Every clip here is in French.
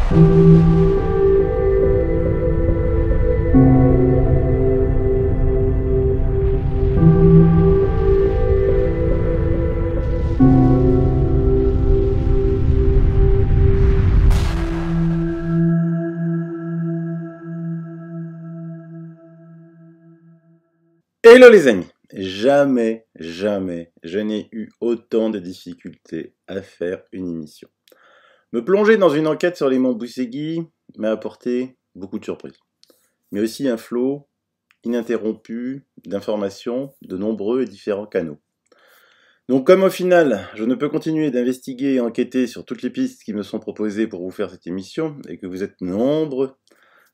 Hello les amis, jamais je n'ai eu autant de difficultés à faire une émission. Me plonger dans une enquête sur les monts Boussegui m'a apporté beaucoup de surprises, mais aussi un flot ininterrompu d'informations de nombreux et différents canaux. Donc comme au final, je ne peux continuer d'investiguer et enquêter sur toutes les pistes qui me sont proposées pour vous faire cette émission, et que vous êtes nombreux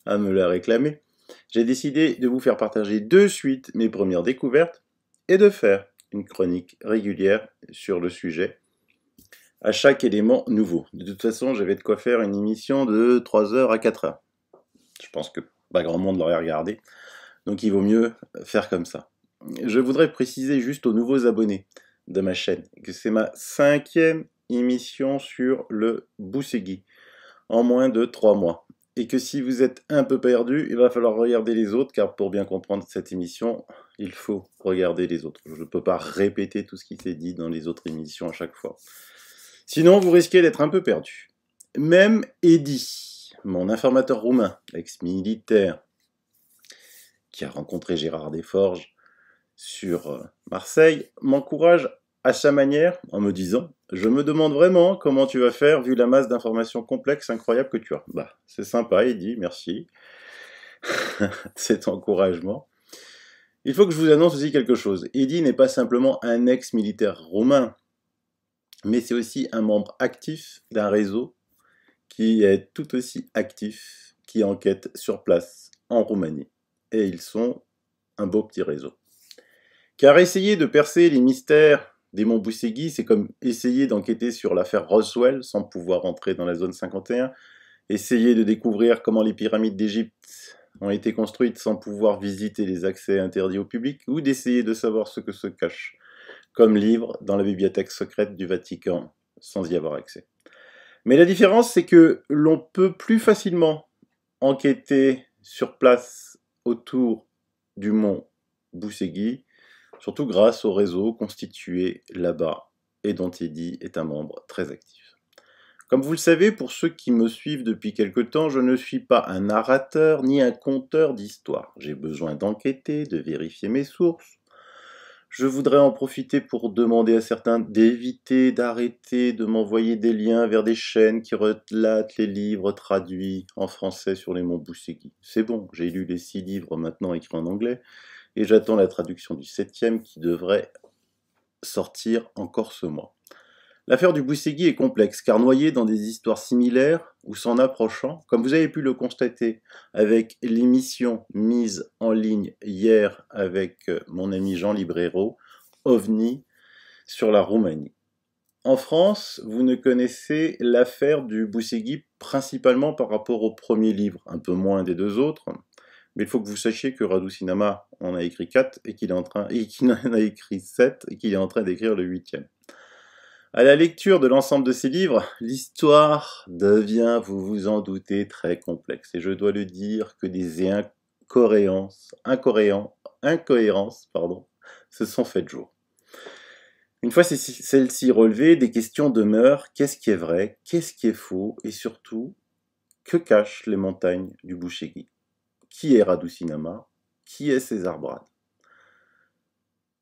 à me la réclamer, j'ai décidé de vous faire partager de suite mes premières découvertes et de faire une chronique régulière sur le sujet à chaque élément nouveau. De toute façon, j'avais de quoi faire une émission de 3 heures à 4 heures. Je pense que pas grand monde l'aurait regardé, donc il vaut mieux faire comme ça. Je voudrais préciser juste aux nouveaux abonnés de ma chaîne que c'est ma 5e émission sur le Boussegui en moins de 3 mois. Et que si vous êtes un peu perdu, il va falloir regarder les autres, car pour bien comprendre cette émission, il faut regarder les autres. Je ne peux pas répéter tout ce qui s'est dit dans les autres émissions à chaque fois. Sinon, vous risquez d'être un peu perdu. Même Eddy, mon informateur roumain, ex-militaire, qui a rencontré Gérard Desforges sur Marseille, m'encourage à sa manière en me disant « Je me demande vraiment comment tu vas faire vu la masse d'informations complexes incroyables que tu as. » Bah, c'est sympa, il dit, merci. Cet encouragement. Il faut que je vous annonce aussi quelque chose. Eddy n'est pas simplement un ex-militaire roumain, mais c'est aussi un membre actif d'un réseau qui est tout aussi actif, qui enquête sur place en Roumanie. Et ils sont un beau petit réseau. Car essayer de percer les mystères des monts Boussegui, c'est comme essayer d'enquêter sur l'affaire Roswell sans pouvoir entrer dans la zone 51, essayer de découvrir comment les pyramides d'Égypte ont été construites sans pouvoir visiter les accès interdits au public, ou d'essayer de savoir ce que se cache comme livre dans la bibliothèque secrète du Vatican sans y avoir accès. Mais la différence, c'est que l'on peut plus facilement enquêter sur place autour du mont Boussegui, surtout grâce au réseau constitué là-bas et dont Eddy est un membre très actif. Comme vous le savez, pour ceux qui me suivent depuis quelque temps, je ne suis pas un narrateur ni un conteur d'histoire. J'ai besoin d'enquêter, de vérifier mes sources. Je voudrais en profiter pour demander à certains d'éviter, d'arrêter de m'envoyer des liens vers des chaînes qui relatent les livres traduits en français sur les monts Boussegui. C'est bon, j'ai lu les 6 livres maintenant écrits en anglais, et j'attends la traduction du 7e qui devrait sortir encore ce mois. L'affaire du Boussegui est complexe, car noyée dans des histoires similaires ou s'en approchant, comme vous avez pu le constater avec l'émission mise en ligne hier avec mon ami Jean Librero, OVNI, sur la Roumanie. En France, vous ne connaissez l'affaire du Boussegui principalement par rapport au premier livre, un peu moins des 2 autres, mais il faut que vous sachiez que Radu Sinama en a écrit 4 et qu'il en a écrit 7 et qu'il est en train d'écrire le 8e. À la lecture de l'ensemble de ces livres, l'histoire devient, vous vous en doutez, très complexe. Et je dois le dire que des incohérences se sont faites jour. Une fois celles-ci relevées, des questions demeurent. Qu'est-ce qui est vrai? Qu'est-ce qui est faux? Et surtout, que cachent les montagnes du Boussegui? Qui est Radu Sinama? Qui est César Brad?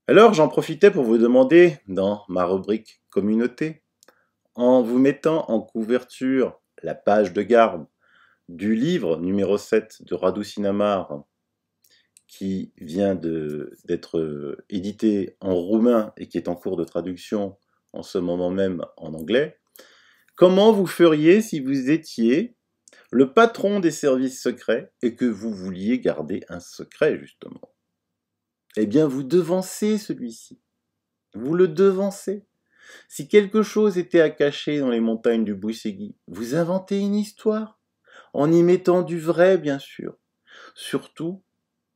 Alors j'en profitais pour vous demander, dans ma rubrique communauté, en vous mettant en couverture la page de garde du livre numéro 7 de Radu Sinama, qui vient d'être édité en roumain et qui est en cours de traduction en ce moment même en anglais, comment vous feriez si vous étiez le patron des services secrets et que vous vouliez garder un secret, justement? Eh bien, vous devancez celui-ci. Vous le devancez. Si quelque chose était à cacher dans les montagnes du Boussegui, vous inventez une histoire, en y mettant du vrai, bien sûr. Surtout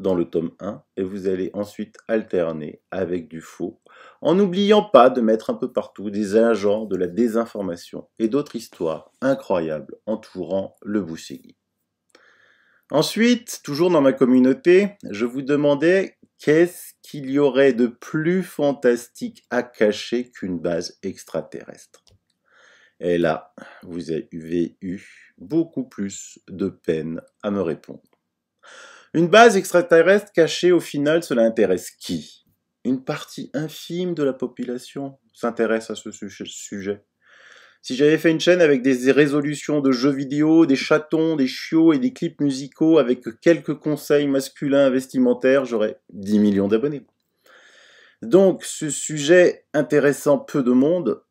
dans le tome 1 et vous allez ensuite alterner avec du faux, en n'oubliant pas de mettre un peu partout des agents de la désinformation et d'autres histoires incroyables entourant le Busegi. Ensuite, toujours dans ma communauté, je vous demandais qu'est-ce qu'il y aurait de plus fantastique à cacher qu'une base extraterrestre. Et là, vous avez eu beaucoup plus de peine à me répondre. Une base extraterrestre cachée, au final, cela intéresse qui? Une partie infime de la population s'intéresse à ce sujet. Si j'avais fait une chaîne avec des résolutions de jeux vidéo, des chatons, des chiots et des clips musicaux avec quelques conseils masculins vestimentaires, j'aurais 10 millions d'abonnés. Donc, ce sujet intéressant peu de monde,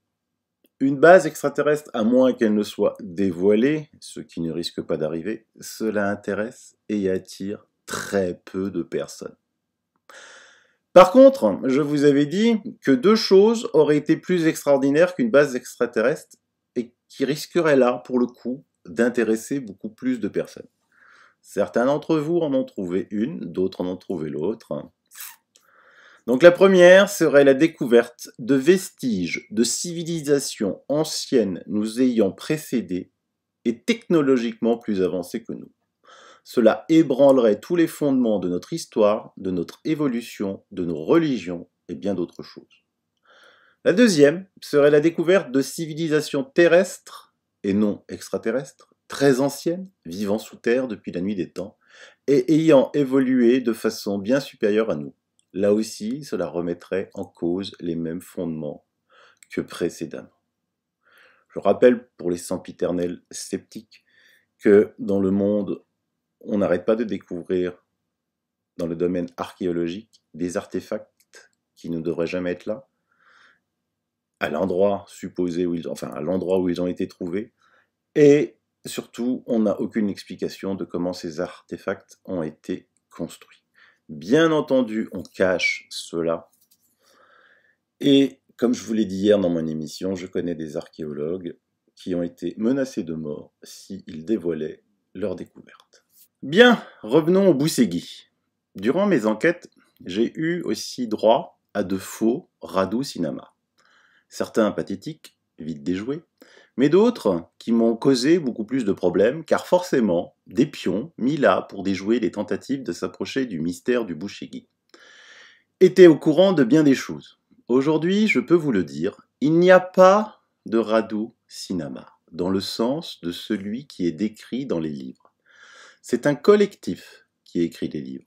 une base extraterrestre, à moins qu'elle ne soit dévoilée, ce qui ne risque pas d'arriver, cela intéresse et attire très peu de personnes. Par contre, je vous avais dit que deux choses auraient été plus extraordinaires qu'une base extraterrestre et qui risqueraient là, pour le coup, d'intéresser beaucoup plus de personnes. Certains d'entre vous en ont trouvé une, d'autres en ont trouvé l'autre. Donc la première serait la découverte de vestiges de civilisations anciennes nous ayant précédés et technologiquement plus avancées que nous. Cela ébranlerait tous les fondements de notre histoire, de notre évolution, de nos religions et bien d'autres choses. La deuxième serait la découverte de civilisations terrestres et non extraterrestres, très anciennes, vivant sous terre depuis la nuit des temps et ayant évolué de façon bien supérieure à nous. Là aussi, cela remettrait en cause les mêmes fondements que précédemment. Je rappelle pour les sempiternels sceptiques que dans le monde, on n'arrête pas de découvrir dans le domaine archéologique des artefacts qui ne devraient jamais être là, à l'endroit supposé où à l'endroit où ils ont été trouvés, et surtout, on n'a aucune explication de comment ces artefacts ont été construits. Bien entendu, on cache cela. Et comme je vous l'ai dit hier dans mon émission, je connais des archéologues qui ont été menacés de mort s'ils dévoilaient leur découverte. Bien, revenons au Busegi. Durant mes enquêtes, j'ai eu aussi droit à de faux Radu Sinama. Certains pathétiques, vite déjoués, mais d'autres qui m'ont causé beaucoup plus de problèmes, car forcément, des pions mis là pour déjouer les tentatives de s'approcher du mystère du Busegi étaient au courant de bien des choses. Aujourd'hui, je peux vous le dire, il n'y a pas de Radu Sinama, dans le sens de celui qui est décrit dans les livres. C'est un collectif qui écrit les livres.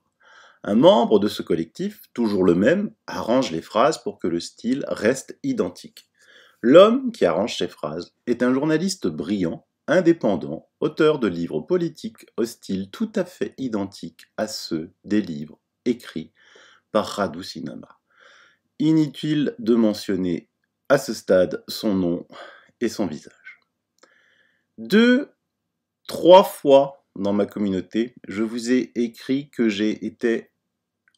Un membre de ce collectif, toujours le même, arrange les phrases pour que le style reste identique. L'homme qui arrange ces phrases est un journaliste brillant, indépendant, auteur de livres politiques au style tout à fait identique à ceux des livres écrits par Radu Sinama. Inutile de mentionner à ce stade son nom et son visage. 2-3 fois dans ma communauté, je vous ai écrit que j'ai été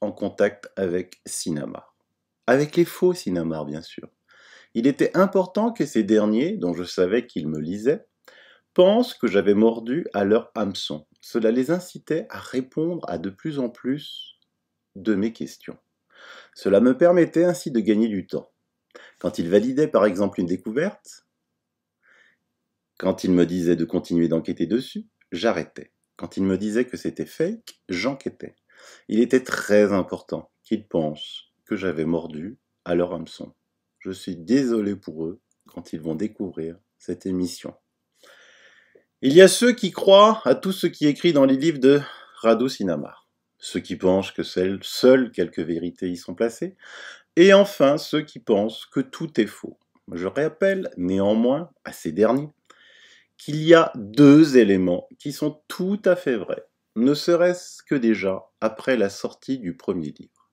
en contact avec Sinama. Avec les faux Sinamar, bien sûr. Il était important que ces derniers, dont je savais qu'ils me lisaient, pensent que j'avais mordu à leur hameçon. Cela les incitait à répondre à de plus en plus de mes questions. Cela me permettait ainsi de gagner du temps. Quand ils validaient par exemple une découverte, quand ils me disaient de continuer d'enquêter dessus, j'arrêtais. Quand ils me disaient que c'était fake, j'enquêtais. Il était très important qu'ils pensent que j'avais mordu à leur hameçon. Je suis désolé pour eux quand ils vont découvrir cette émission. Il y a ceux qui croient à tout ce qui est écrit dans les livres de Radu Sinama, ceux qui pensent que seules quelques vérités y sont placées, et enfin ceux qui pensent que tout est faux. Je rappelle néanmoins à ces derniers qu'il y a deux éléments qui sont tout à fait vrais, ne serait-ce que déjà après la sortie du premier livre.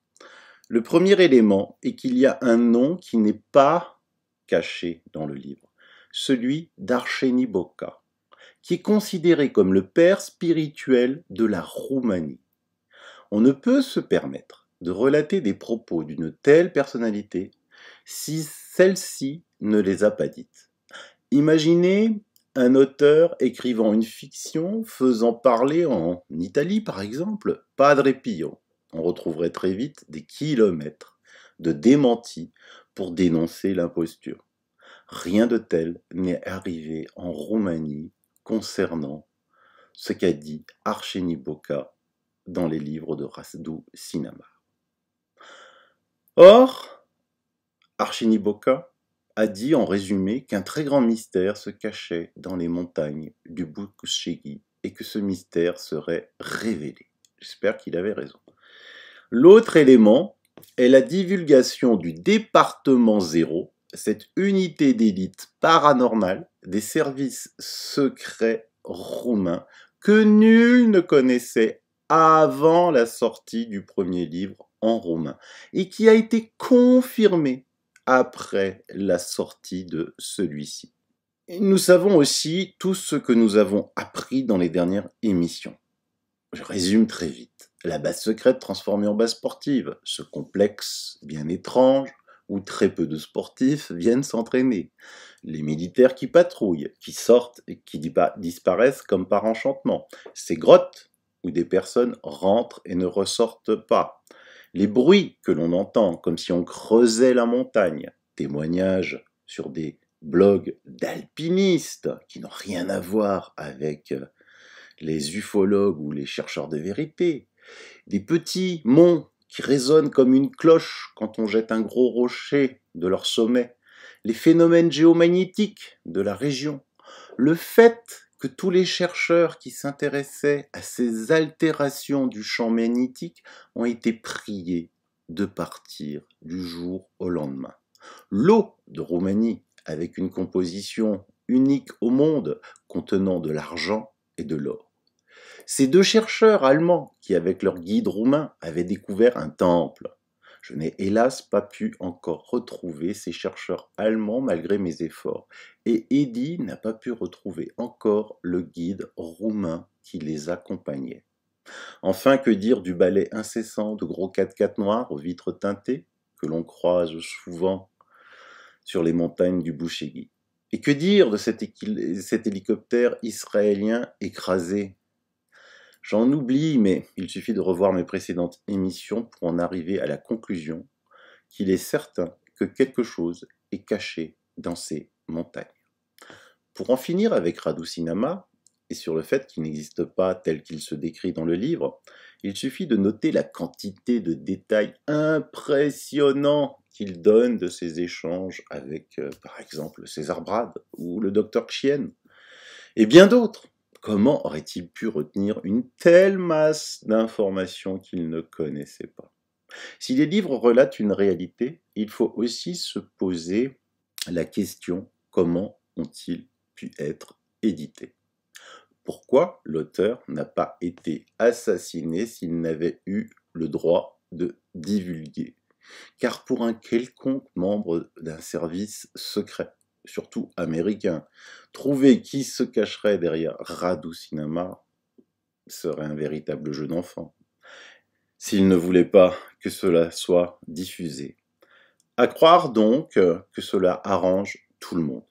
Le premier élément est qu'il y a un nom qui n'est pas caché dans le livre, celui d'Archeniboca, qui est considéré comme le père spirituel de la Roumanie. On ne peut se permettre de relater des propos d'une telle personnalité si celle-ci ne les a pas dites. Imaginez un auteur écrivant une fiction faisant parler en Italie, par exemple, Padre Pio, on retrouverait très vite des kilomètres de démentis pour dénoncer l'imposture. Rien de tel n'est arrivé en Roumanie concernant ce qu'a dit Arsénie Boca dans les livres de Radu Sinamar. Or, Arsénie Boca a dit en résumé qu'un très grand mystère se cachait dans les montagnes du Bouchegui et que ce mystère serait révélé. J'espère qu'il avait raison. L'autre élément est la divulgation du département 0, cette unité d'élite paranormale des services secrets roumains que nul ne connaissait avant la sortie du premier livre en roumain et qui a été confirmé après la sortie de celui-ci. Nous savons aussi tout ce que nous avons appris dans les dernières émissions. Je résume très vite. La base secrète transformée en base sportive, ce complexe bien étrange où très peu de sportifs viennent s'entraîner. Les militaires qui patrouillent, qui sortent et qui disparaissent comme par enchantement. Ces grottes où des personnes rentrent et ne ressortent pas. Les bruits que l'on entend comme si on creusait la montagne. Témoignages sur des blogs d'alpinistes qui n'ont rien à voir avec les ufologues ou les chercheurs de vérité, des petits monts qui résonnent comme une cloche quand on jette un gros rocher de leur sommet, les phénomènes géomagnétiques de la région, le fait que tous les chercheurs qui s'intéressaient à ces altérations du champ magnétique ont été priés de partir du jour au lendemain. L'eau de Roumanie, avec une composition unique au monde, contenant de l'argent et de l'or. Ces deux chercheurs allemands qui, avec leur guide roumain, avaient découvert un temple. Je n'ai hélas pas pu encore retrouver ces chercheurs allemands malgré mes efforts. Et Eddy n'a pas pu retrouver encore le guide roumain qui les accompagnait. Enfin, que dire du balai incessant de gros 4x4 noirs aux vitres teintées que l'on croise souvent sur les montagnes du Bouchegui? Et que dire de cet hélicoptère israélien écrasé? J'en oublie, mais il suffit de revoir mes précédentes émissions pour en arriver à la conclusion qu'il est certain que quelque chose est caché dans ces montagnes. Pour en finir avec Radu Sinamar, et sur le fait qu'il n'existe pas tel qu'il se décrit dans le livre, il suffit de noter la quantité de détails impressionnants qu'il donne de ses échanges avec, par exemple, César Brad ou le docteur Chien, et bien d'autres. Comment aurait-il pu retenir une telle masse d'informations qu'il ne connaissait pas? Si les livres relatent une réalité, il faut aussi se poser la question: comment ont-ils pu être édités? Pourquoi l'auteur n'a pas été assassiné s'il n'avait eu le droit de divulguer? Car pour un quelconque membre d'un service secret, surtout américain, trouver qui se cacherait derrière Radu Sinamar serait un véritable jeu d'enfant, s'il ne voulait pas que cela soit diffusé. À croire donc que cela arrange tout le monde.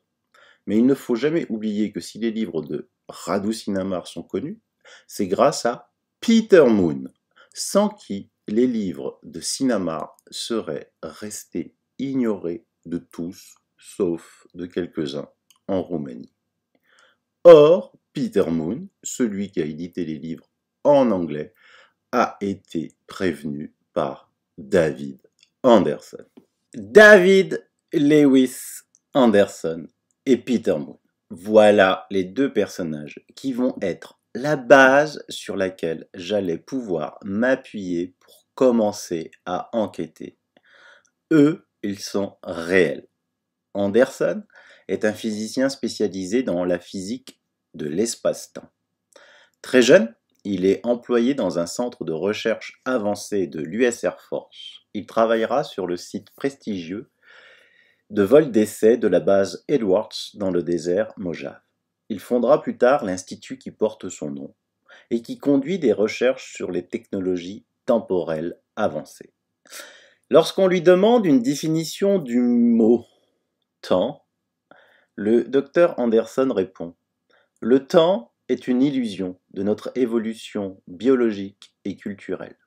Mais il ne faut jamais oublier que si les livres de Radu Sinamar sont connus, c'est grâce à Peter Moon, sans qui les livres de Sinamar seraient restés ignorés de tous, sauf de quelques-uns en Roumanie. Or, Peter Moon, celui qui a édité les livres en anglais, a été prévenu par David Anderson. David Lewis Anderson et Peter Moon. Voilà les deux personnages qui vont être la base sur laquelle j'allais pouvoir m'appuyer pour commencer à enquêter. Eux, ils sont réels. Anderson est un physicien spécialisé dans la physique de l'espace-temps. Très jeune, il est employé dans un centre de recherche avancée de l'US Air Force. Il travaillera sur le site prestigieux de vol d'essai de la base Edwards dans le désert Mojave. Il fondera plus tard l'institut qui porte son nom et qui conduit des recherches sur les technologies temporelles avancées. Lorsqu'on lui demande une définition du mot « temps », le docteur Anderson répond: « Le temps est une illusion de notre évolution biologique et culturelle.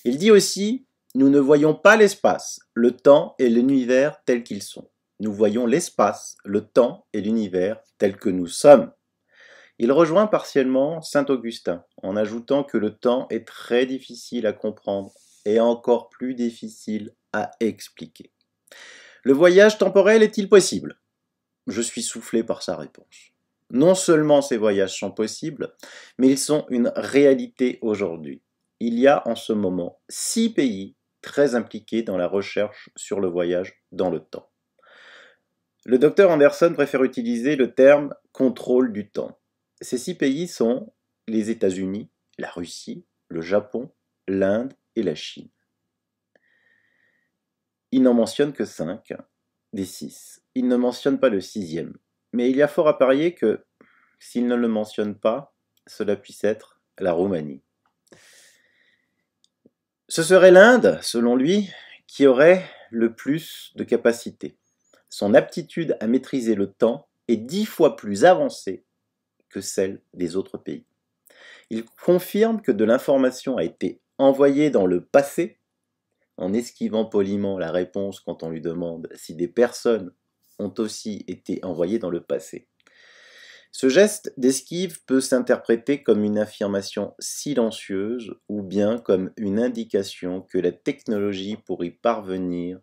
Il dit aussi, nous ne voyons pas l'espace, le temps et l'univers tels qu'ils sont. Nous voyons l'espace, le temps et l'univers tels que nous sommes. Il rejoint partiellement saint Augustin en ajoutant que le temps est très difficile à comprendre et encore plus difficile à expliquer. Le voyage temporel est-il possible? Je suis soufflé par sa réponse. Non seulement ces voyages sont possibles, mais ils sont une réalité aujourd'hui. Il y a en ce moment 6 pays très impliqués dans la recherche sur le voyage dans le temps. Le docteur Anderson préfère utiliser le terme « contrôle du temps ». Ces 6 pays sont les États-Unis, la Russie, le Japon, l'Inde et la Chine. Il n'en mentionne que 5 des 6. Il ne mentionne pas le 6e. Mais il y a fort à parier que, s'il ne le mentionne pas, cela puisse être la Roumanie. Ce serait l'Inde, selon lui, qui aurait le plus de capacité. Son aptitude à maîtriser le temps est 10 fois plus avancée que celle des autres pays. Il confirme que de l'information a été envoyée dans le passé, en esquivant poliment la réponse quand on lui demande si des personnes ont aussi été envoyées dans le passé. Ce geste d'esquive peut s'interpréter comme une affirmation silencieuse ou bien comme une indication que la technologie pour y parvenir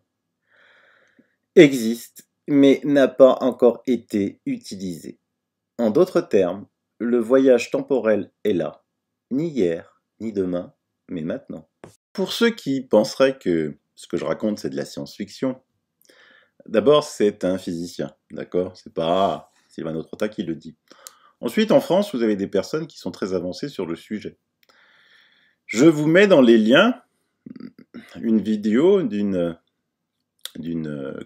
existe, mais n'a pas encore été utilisée. En d'autres termes, le voyage temporel est là, ni hier, ni demain, mais maintenant. Pour ceux qui penseraient que ce que je raconte c'est de la science-fiction, d'abord c'est un physicien, d'accord? C'est pas Sylvain Autrotat qui le dit. Ensuite, en France, vous avez des personnes qui sont très avancées sur le sujet. Je vous mets dans les liens une vidéo d'une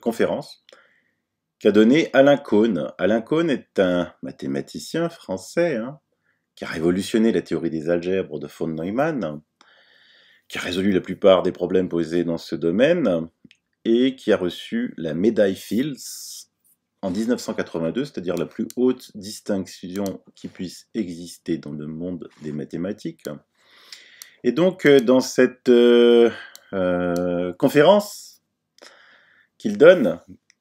conférence qu'a donnée Alain Caunes. Alain Caunes est un mathématicien français qui a révolutionné la théorie des algèbres de von Neumann, qui a résolu la plupart des problèmes posés dans ce domaine et qui a reçu la médaille Fields en 1982, c'est-à-dire la plus haute distinction qui puisse exister dans le monde des mathématiques. Et donc, dans cette conférence qu'il donne,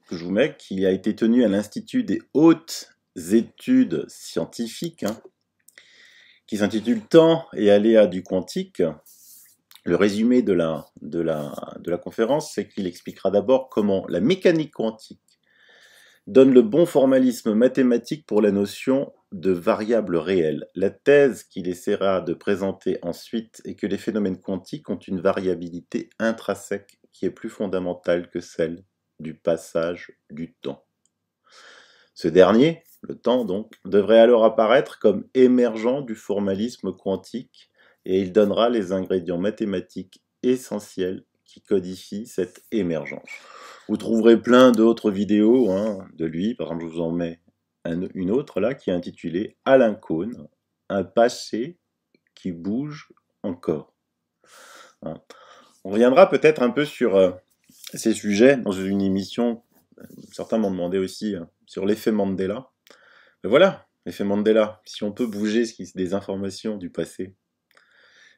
que je vous mets, qui a été tenue à l'Institut des hautes études scientifiques, qui s'intitule Temps et aléas du quantique, le résumé de la conférence, c'est qu'il expliquera d'abord comment la mécanique quantique donne le bon formalisme mathématique pour la notion de variable réelle. La thèse qu'il essaiera de présenter ensuite est que les phénomènes quantiques ont une variabilité intrinsèque qui est plus fondamentale que celle du passage du temps. Ce dernier, le temps donc, devrait alors apparaître comme émergent du formalisme quantique et il donnera les ingrédients mathématiques essentiels qui codifient cette émergence. Vous trouverez plein d'autres vidéos de lui, par exemple je vous en mets une autre là qui est intitulée Alain Caunes, un passé qui bouge encore. On reviendra peut-être un peu sur ces sujets dans une émission, certains m'ont demandé aussi sur l'effet Mandela. Mais voilà, l'effet Mandela, si on peut bouger des informations du passé,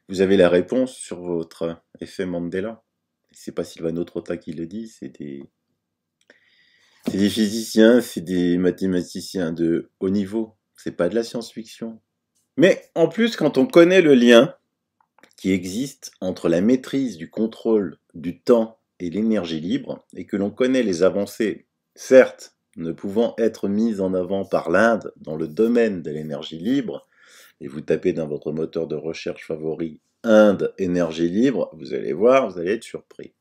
vous avez la réponse sur votre effet Mandela. C'est pas Sylvain Autrotat qui le dit, c'est des physiciens, c'est des mathématiciens de haut niveau. C'est pas de la science-fiction. Mais en plus, quand on connaît le lien qui existe entre la maîtrise du contrôle du temps et l'énergie libre, et que l'on connaît les avancées, certes, ne pouvant être mises en avant par l'Inde dans le domaine de l'énergie libre, et vous tapez dans votre moteur de recherche favori Inde, énergie libre, vous allez voir, vous allez être surpris.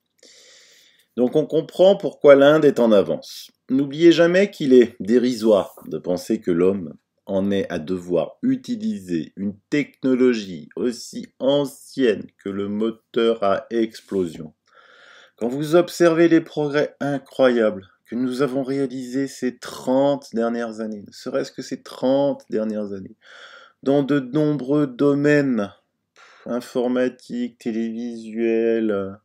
Donc on comprend pourquoi l'Inde est en avance. N'oubliez jamais qu'il est dérisoire de penser que l'homme en est à devoir utiliser une technologie aussi ancienne que le moteur à explosion. Quand vous observez les progrès incroyables que nous avons réalisés ces 30 dernières années, ne serait-ce que ces 30 dernières années, dans de nombreux domaines, informatiques, télévisuels,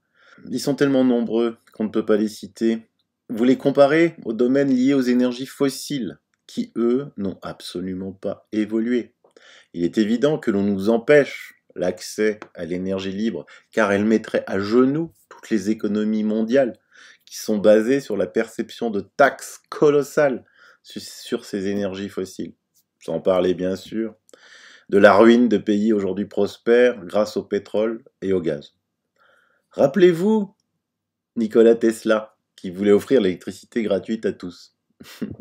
ils sont tellement nombreux qu'on ne peut pas les citer. Vous les comparez aux domaines liés aux énergies fossiles, qui, eux, n'ont absolument pas évolué. Il est évident que l'on nous empêche, l'accès à l'énergie libre, car elle mettrait à genoux toutes les économies mondiales qui sont basées sur la perception de taxes colossales sur ces énergies fossiles. Sans parler bien sûr de la ruine de pays aujourd'hui prospères grâce au pétrole et au gaz. Rappelez-vous Nikola Tesla, qui voulait offrir l'électricité gratuite à tous.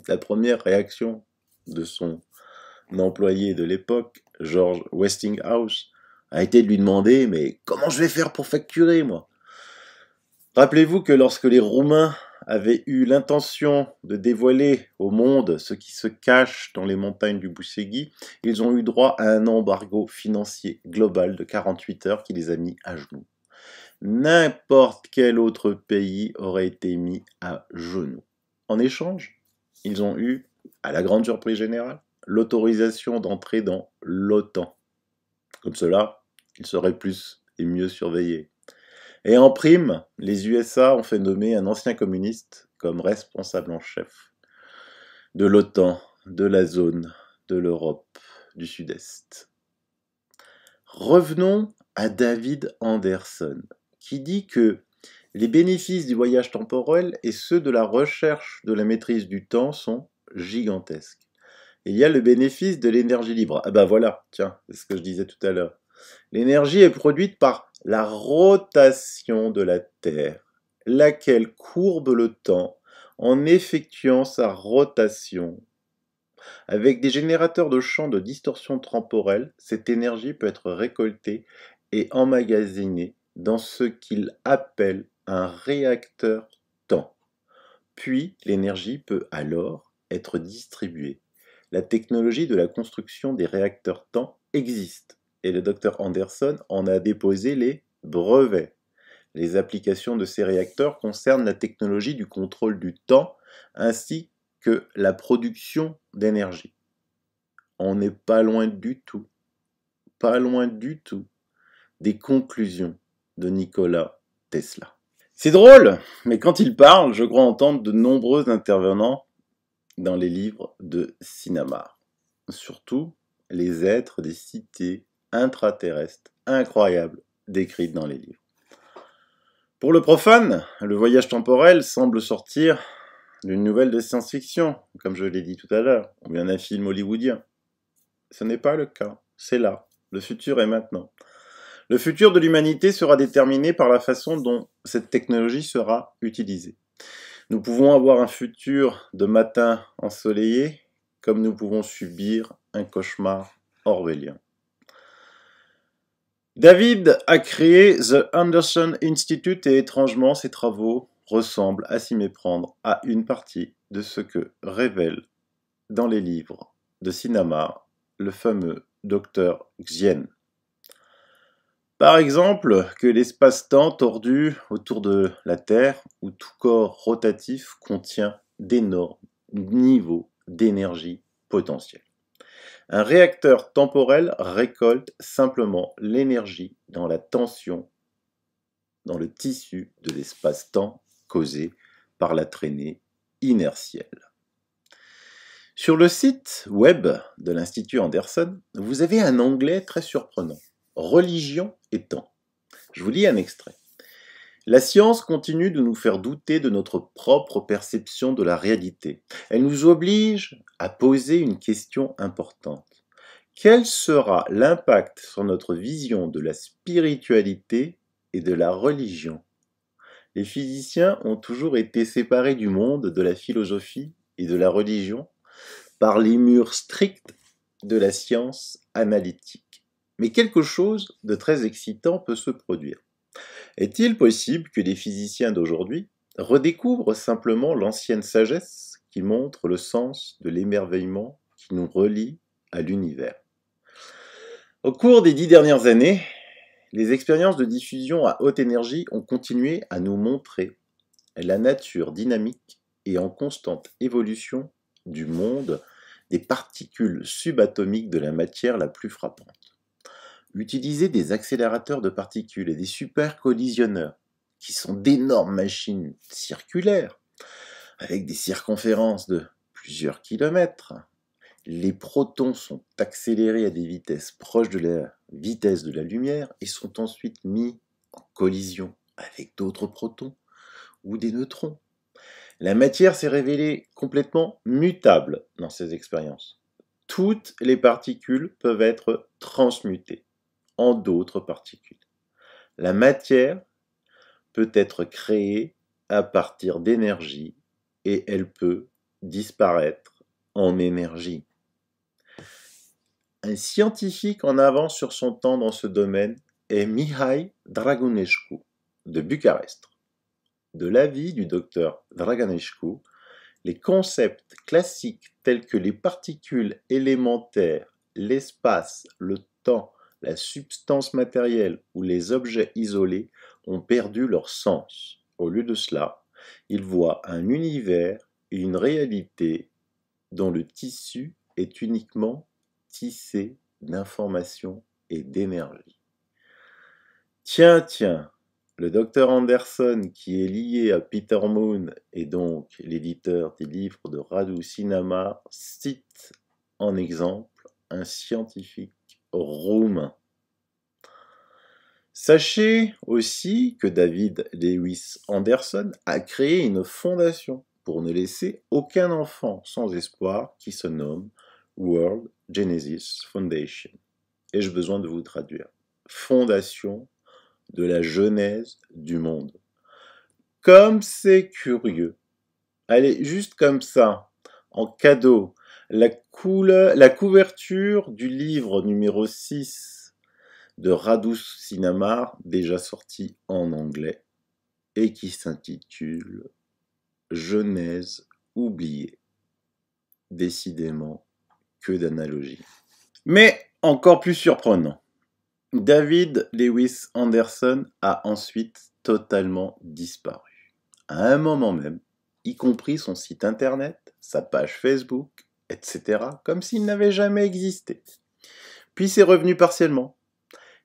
La première réaction de son employé de l'époque, George Westinghouse, a été de lui demander « Mais comment je vais faire pour facturer, moi ?» Rappelez-vous que lorsque les Roumains avaient eu l'intention de dévoiler au monde ce qui se cache dans les montagnes du Boussegui, ils ont eu droit à un embargo financier global de 48 heures qui les a mis à genoux. N'importe quel autre pays aurait été mis à genoux. En échange, ils ont eu, à la grande surprise générale, l'autorisation d'entrer dans l'OTAN. Comme cela, ils seraient plus et mieux surveillés. Et en prime, les USA ont fait nommer un ancien communiste comme responsable en chef de l'OTAN, de la zone, de l'Europe, du Sud-Est. Revenons à David Anderson, qui dit que les bénéfices du voyage temporel et ceux de la recherche de la maîtrise du temps sont gigantesques. Et il y a le bénéfice de l'énergie libre. Ah ben voilà, tiens, c'est ce que je disais tout à l'heure. L'énergie est produite par la rotation de la Terre, laquelle courbe le temps en effectuant sa rotation. Avec des générateurs de champs de distorsion temporelle, cette énergie peut être récoltée et emmagasinée dans ce qu'il appelle un réacteur temps. Puis l'énergie peut alors être distribuée. La technologie de la construction des réacteurs temps existe et le Dr Anderson en a déposé les brevets. Les applications de ces réacteurs concernent la technologie du contrôle du temps ainsi que la production d'énergie. On n'est pas loin du tout des conclusions de Nikola Tesla. C'est drôle, mais quand il parle, je crois entendre de nombreux intervenants dans les livres de Sinamar. Surtout les êtres des cités intraterrestres incroyables décrites dans les livres. Pour le profane, le voyage temporel semble sortir d'une nouvelle de science-fiction, comme je l'ai dit tout à l'heure, ou bien d'un film hollywoodien. Ce n'est pas le cas, c'est là, le futur est maintenant. Le futur de l'humanité sera déterminé par la façon dont cette technologie sera utilisée. Nous pouvons avoir un futur de matin ensoleillé, comme nous pouvons subir un cauchemar orwellien. David a créé The Anderson Institute et étrangement ses travaux ressemblent à s'y méprendre à une partie de ce que révèle dans les livres de Sinamar le fameux Dr Xien. Par exemple, que l'espace-temps tordu autour de la Terre ou tout corps rotatif contient d'énormes niveaux d'énergie potentielle. Un réacteur temporel récolte simplement l'énergie dans la tension, dans le tissu de l'espace-temps causé par la traînée inertielle. Sur le site web de l'Institut Anderson, vous avez un onglet très surprenant, Religion et temps. Je vous lis un extrait. La science continue de nous faire douter de notre propre perception de la réalité. Elle nous oblige à poser une question importante. Quel sera l'impact sur notre vision de la spiritualité et de la religion ? Les physiciens ont toujours été séparés du monde, de la philosophie et de la religion par les murs stricts de la science analytique. Mais quelque chose de très excitant peut se produire. Est-il possible que les physiciens d'aujourd'hui redécouvrent simplement l'ancienne sagesse qui montre le sens de l'émerveillement qui nous relie à l'univers ? Au cours des 10 dernières années, les expériences de diffusion à haute énergie ont continué à nous montrer la nature dynamique et en constante évolution du monde des particules subatomiques de la matière la plus frappante. Utiliser des accélérateurs de particules et des supercollisionneurs, qui sont d'énormes machines circulaires, avec des circonférences de plusieurs kilomètres, les protons sont accélérés à des vitesses proches de la vitesse de la lumière et sont ensuite mis en collision avec d'autres protons ou des neutrons. La matière s'est révélée complètement mutable dans ces expériences. Toutes les particules peuvent être transmutées en d'autres particules. La matière peut être créée à partir d'énergie et elle peut disparaître en énergie. Un scientifique en avance sur son temps dans ce domaine est Mihai Drăgănescu de Bucarest. De l'avis du docteur Drăgănescu, les concepts classiques tels que les particules élémentaires, l'espace, le temps, la substance matérielle ou les objets isolés ont perdu leur sens. Au lieu de cela, il voit un univers et une réalité dont le tissu est uniquement tissé d'informations et d'énergie. Tiens, le docteur Anderson, qui est lié à Peter Moon et donc l'éditeur des livres de Radu Sinamar, cite en exemple un scientifique roumain. Sachez aussi que David Lewis Anderson a créé une fondation pour ne laisser aucun enfant sans espoir qui se nomme World Genesis Foundation. Ai-je besoin de vous traduire? Fondation de la genèse du monde. Comme c'est curieux. Allez, juste comme ça, en cadeau, la couverture du livre numéro 6 de Radu Sinamar, déjà sorti en anglais, et qui s'intitule Genèse oubliée. Décidément, que d'analogies. Mais encore plus surprenant, David Lewis Anderson a ensuite totalement disparu. À un moment même, y compris son site internet, sa page Facebook, etc., comme s'il n'avait jamais existé. Puis c'est revenu partiellement.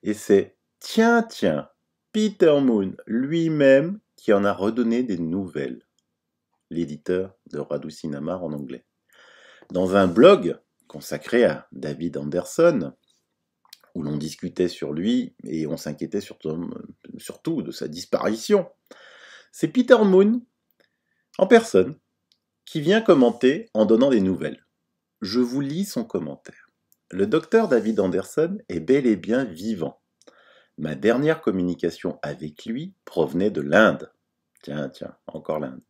Et c'est, tiens, Peter Moon lui-même qui en a redonné des nouvelles. L'éditeur de Radu Sinamar en anglais. Dans un blog consacré à David Anderson, où l'on discutait sur lui et on s'inquiétait surtout de sa disparition. C'est Peter Moon, en personne, qui vient commenter en donnant des nouvelles. Je vous lis son commentaire. Le docteur David Anderson est bel et bien vivant. Ma dernière communication avec lui provenait de l'Inde. Tiens, encore l'Inde.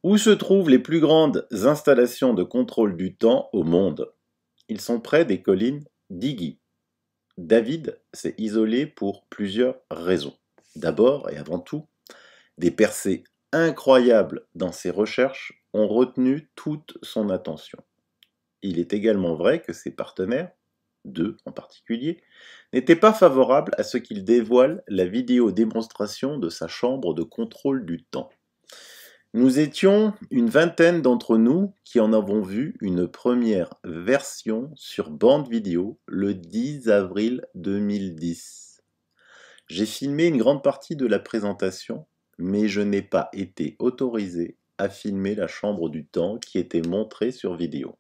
Où se trouvent les plus grandes installations de contrôle du temps au monde. Ils sont près des collines d'Iggy. David s'est isolé pour plusieurs raisons. D'abord et avant tout, des percées incroyables dans ses recherches ont retenu toute son attention. Il est également vrai que ses partenaires, deux en particulier, n'étaient pas favorables à ce qu'il dévoile la vidéo démonstration de sa chambre de contrôle du temps. Nous étions une vingtaine d'entre nous qui en avons vu une première version sur bande vidéo le 10 avril 2010. J'ai filmé une grande partie de la présentation, mais je n'ai pas été autorisé à filmer la chambre du temps qui était montrée sur vidéo.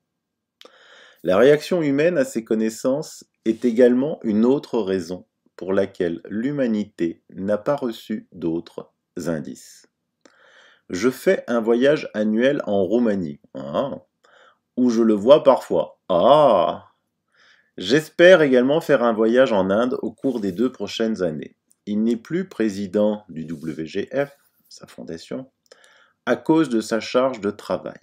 La réaction humaine à ces connaissances est également une autre raison pour laquelle l'humanité n'a pas reçu d'autres indices. Je fais un voyage annuel en Roumanie, où je le vois parfois. J'espère également faire un voyage en Inde au cours des 2 prochaines années. Il n'est plus président du WGF, sa fondation, à cause de sa charge de travail.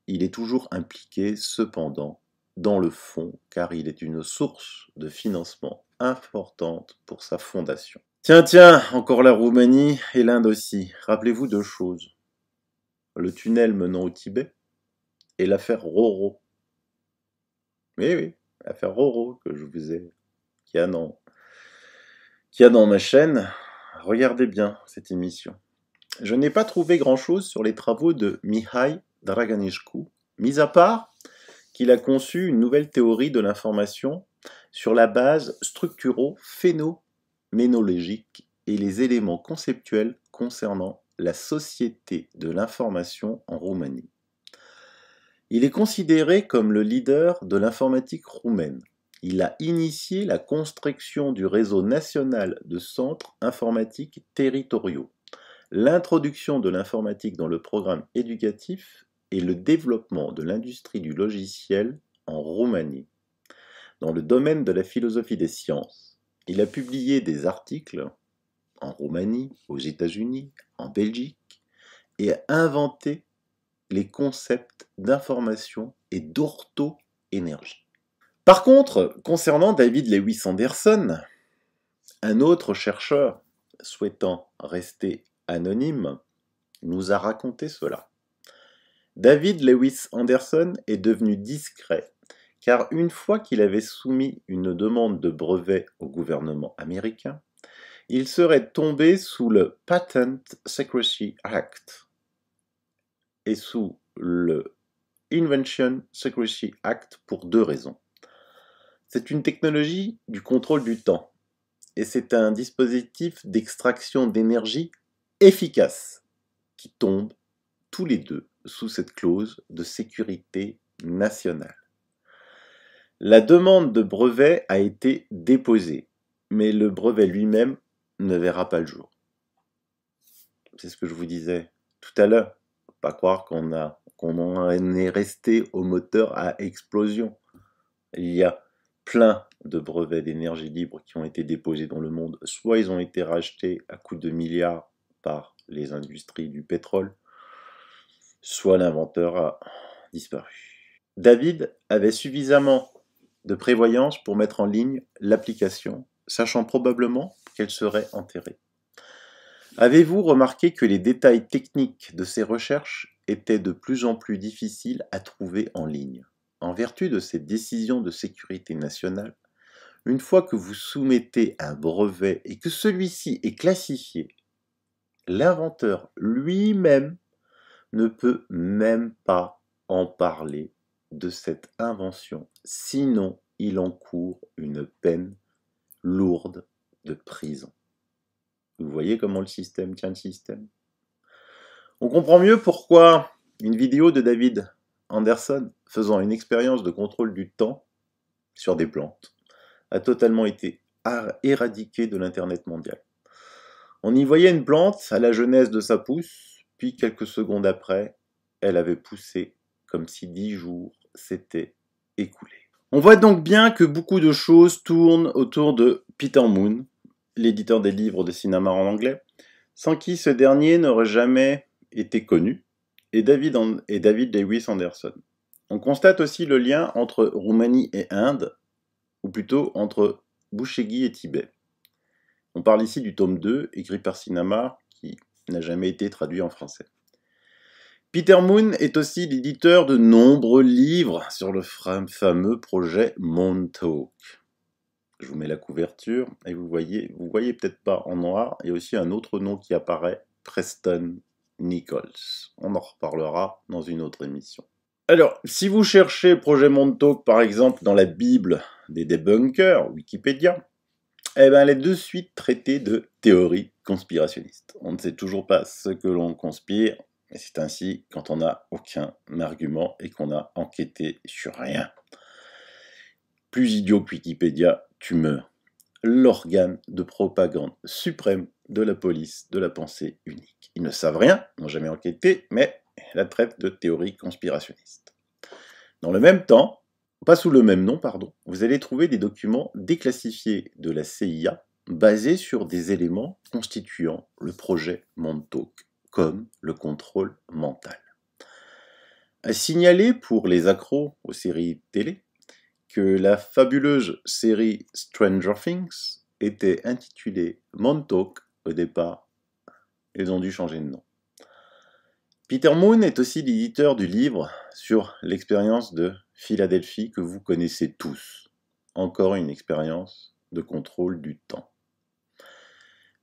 Il est toujours impliqué, cependant, dans le fond, car il est une source de financement importante pour sa fondation. Tiens, encore la Roumanie et l'Inde aussi. Rappelez-vous 2 choses. Le tunnel menant au Tibet et l'affaire Roro. Oui, l'affaire Roro que je vous ai, qu'il y a dans ma chaîne. Regardez bien cette émission. Je n'ai pas trouvé grand-chose sur les travaux de Mihai Drăgănescu, mis à part qu'il a conçu une nouvelle théorie de l'information sur la base structuro-phénoménologique et les éléments conceptuels concernant la société de l'information en Roumanie. Il est considéré comme le leader de l'informatique roumaine. Il a initié la construction du réseau national de centres informatiques territoriaux, l'introduction de l'informatique dans le programme éducatif et le développement de l'industrie du logiciel en Roumanie. Dans le domaine de la philosophie des sciences, il a publié des articles en Roumanie, aux États-Unis, en Belgique, et a inventé les concepts d'information et d'ortho-énergie. Par contre, concernant David Lewis Anderson, un autre chercheur souhaitant rester anonyme nous a raconté cela. David Lewis Anderson est devenu discret car une fois qu'il avait soumis une demande de brevet au gouvernement américain, il serait tombé sous le Patent Secrecy Act et sous le Invention Secrecy Act pour deux raisons. C'est une technologie du contrôle du temps et c'est un dispositif d'extraction d'énergie efficace qui tombe tous les deux sous cette clause de sécurité nationale. La demande de brevet a été déposée, mais le brevet lui-même ne verra pas le jour. C'est ce que je vous disais tout à l'heure. Faut pas croire qu'on en est resté au moteur à explosion. Il y a plein de brevets d'énergie libre qui ont été déposés dans le monde. Soit ils ont été rachetés à coups de milliards par les industries du pétrole, soit l'inventeur a disparu. David avait suffisamment de prévoyance pour mettre en ligne l'application, sachant probablement qu'elle serait enterrée. Avez-vous remarqué que les détails techniques de ces recherches étaient de plus en plus difficiles à trouver en ligne? En vertu de cette décision de sécurité nationale, une fois que vous soumettez un brevet et que celui-ci est classifié, l'inventeur lui-même ne peut même pas en parler de cette invention, sinon il encourt une peine lourde de prison. Vous voyez comment le système tient le système? On comprend mieux pourquoi une vidéo de David Anderson faisant une expérience de contrôle du temps sur des plantes a totalement été éradiquée de l'Internet mondial. On y voyait une plante à la jeunesse de sa pousse, puis quelques secondes après, elle avait poussé comme si 10 jours s'étaient écoulés. On voit donc bien que beaucoup de choses tournent autour de Peter Moon, l'éditeur des livres de cinéma en anglais, sans qui ce dernier n'aurait jamais été connu, et David Lewis Anderson. On constate aussi le lien entre Roumanie et Inde, ou plutôt entre Bouchegui et Tibet. On parle ici du tome 2, écrit par Sinamar, qui n'a jamais été traduit en français. Peter Moon est aussi l'éditeur de nombreux livres sur le fameux projet Montauk. Je vous mets la couverture, et vous voyez peut-être pas en noir, il y a aussi un autre nom qui apparaît, Preston Nichols. On en reparlera dans une autre émission. Alors, si vous cherchez projet Montauk, par exemple, dans la Bible des débunkers, Wikipédia, eh ben, elle est de suite traitée de théorie conspirationniste. On ne sait toujours pas ce que l'on conspire, et c'est ainsi quand on n'a aucun argument et qu'on a enquêté sur rien. Plus idiot que Wikipédia, tu meurs. L'organe de propagande suprême de la police de la pensée unique. Ils ne savent rien, n'ont jamais enquêté, mais la traite de théorie conspirationniste. Dans le même temps, pas sous le même nom, pardon, vous allez trouver des documents déclassifiés de la CIA basés sur des éléments constituant le projet Montauk, comme le contrôle mental. À signaler pour les accros aux séries télé que la fabuleuse série Stranger Things était intitulée Montauk au départ. Ils ont dû changer de nom. Peter Moon est aussi l'éditeur du livre sur l'expérience de Philadelphie que vous connaissez tous. Encore une expérience de contrôle du temps.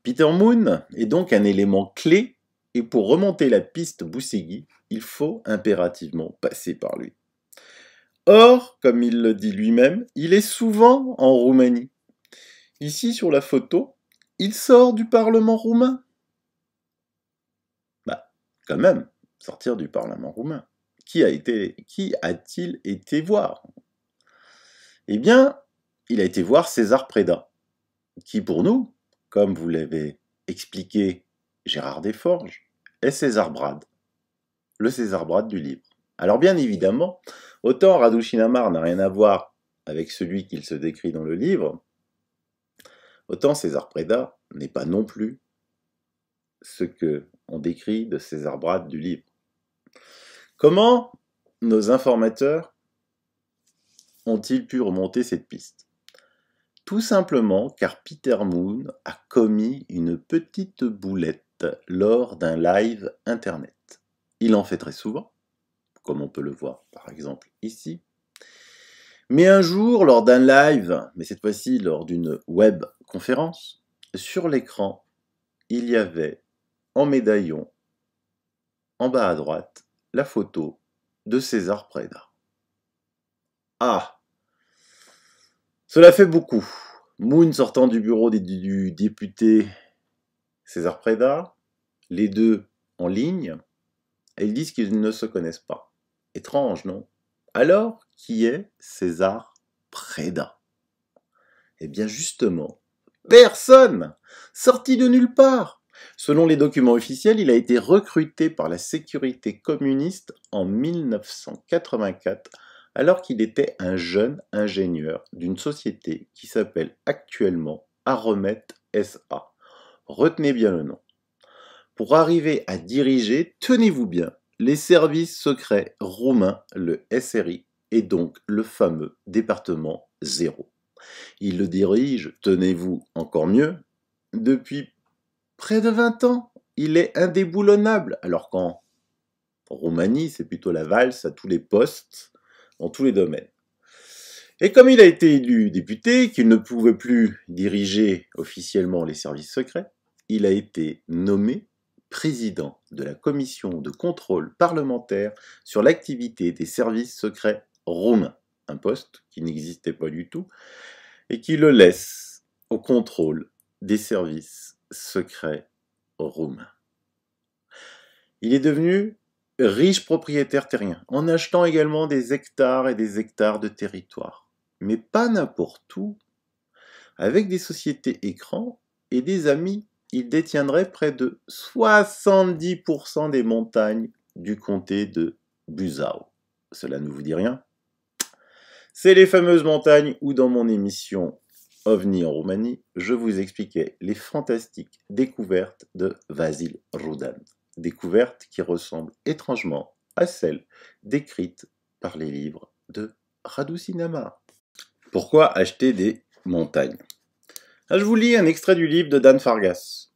Peter Moon est donc un élément clé et pour remonter la piste Boussegui, il faut impérativement passer par lui. Or, comme il le dit lui-même, il est souvent en Roumanie. Ici, sur la photo, il sort du Parlement roumain. Bah, quand même, sortir du Parlement roumain. Qui a-t-il été voir? Eh bien, il a été voir César Prédat, qui pour nous, comme vous l'avez expliqué Gérard Desforges, est César Brad, le César Brad du livre. Alors bien évidemment, autant Radu Shinamar n'a rien à voir avec celui qu'il se décrit dans le livre, autant César Prédat n'est pas non plus ce que on décrit de César Brad du livre. Comment nos informateurs ont-ils pu remonter cette piste? Tout simplement car Peter Moon a commis une petite boulette lors d'un live internet. Il en fait très souvent, comme on peut le voir par exemple ici. Mais un jour, lors d'un live, mais cette fois-ci lors d'une web conférence, sur l'écran, il y avait en médaillon, en bas à droite, la photo de César Prédat. Ah! Cela fait beaucoup. Moon sortant du bureau du député César Prédat, les deux en ligne, et ils disent qu'ils ne se connaissent pas. Étrange, non? Alors, qui est César Prédat? Eh bien justement, personne! Sorti de nulle part! Selon les documents officiels, il a été recruté par la sécurité communiste en 1984, alors qu'il était un jeune ingénieur d'une société qui s'appelle actuellement Aromet SA. Retenez bien le nom. Pour arriver à diriger, tenez-vous bien, les services secrets roumains, le SRI, et donc le fameux département 0. Il le dirige, tenez-vous encore mieux, depuis près de 20 ans. Il est indéboulonnable, alors qu'en Roumanie, c'est plutôt la valse à tous les postes, dans tous les domaines. Et comme il a été élu député, qu'il ne pouvait plus diriger officiellement les services secrets, il a été nommé président de la commission de contrôle parlementaire sur l'activité des services secrets roumains, un poste qui n'existait pas du tout, et qui le laisse au contrôle des services secrets roumains. Il est devenu riche propriétaire terrien, en achetant également des hectares et des hectares de territoire. Mais pas n'importe où. Avec des sociétés écrans et des amis, il détiendrait près de 70% des montagnes du comté de Buzău. Cela ne vous dit rien? C'est les fameuses montagnes où dans mon émission OVNI en Roumanie, je vous expliquais les fantastiques découvertes de Vasil Rudan. Découvertes qui ressemblent étrangement à celles décrites par les livres de Radu Shinamar. Pourquoi acheter des montagnes? Je vous lis un extrait du livre de Dan Fargas,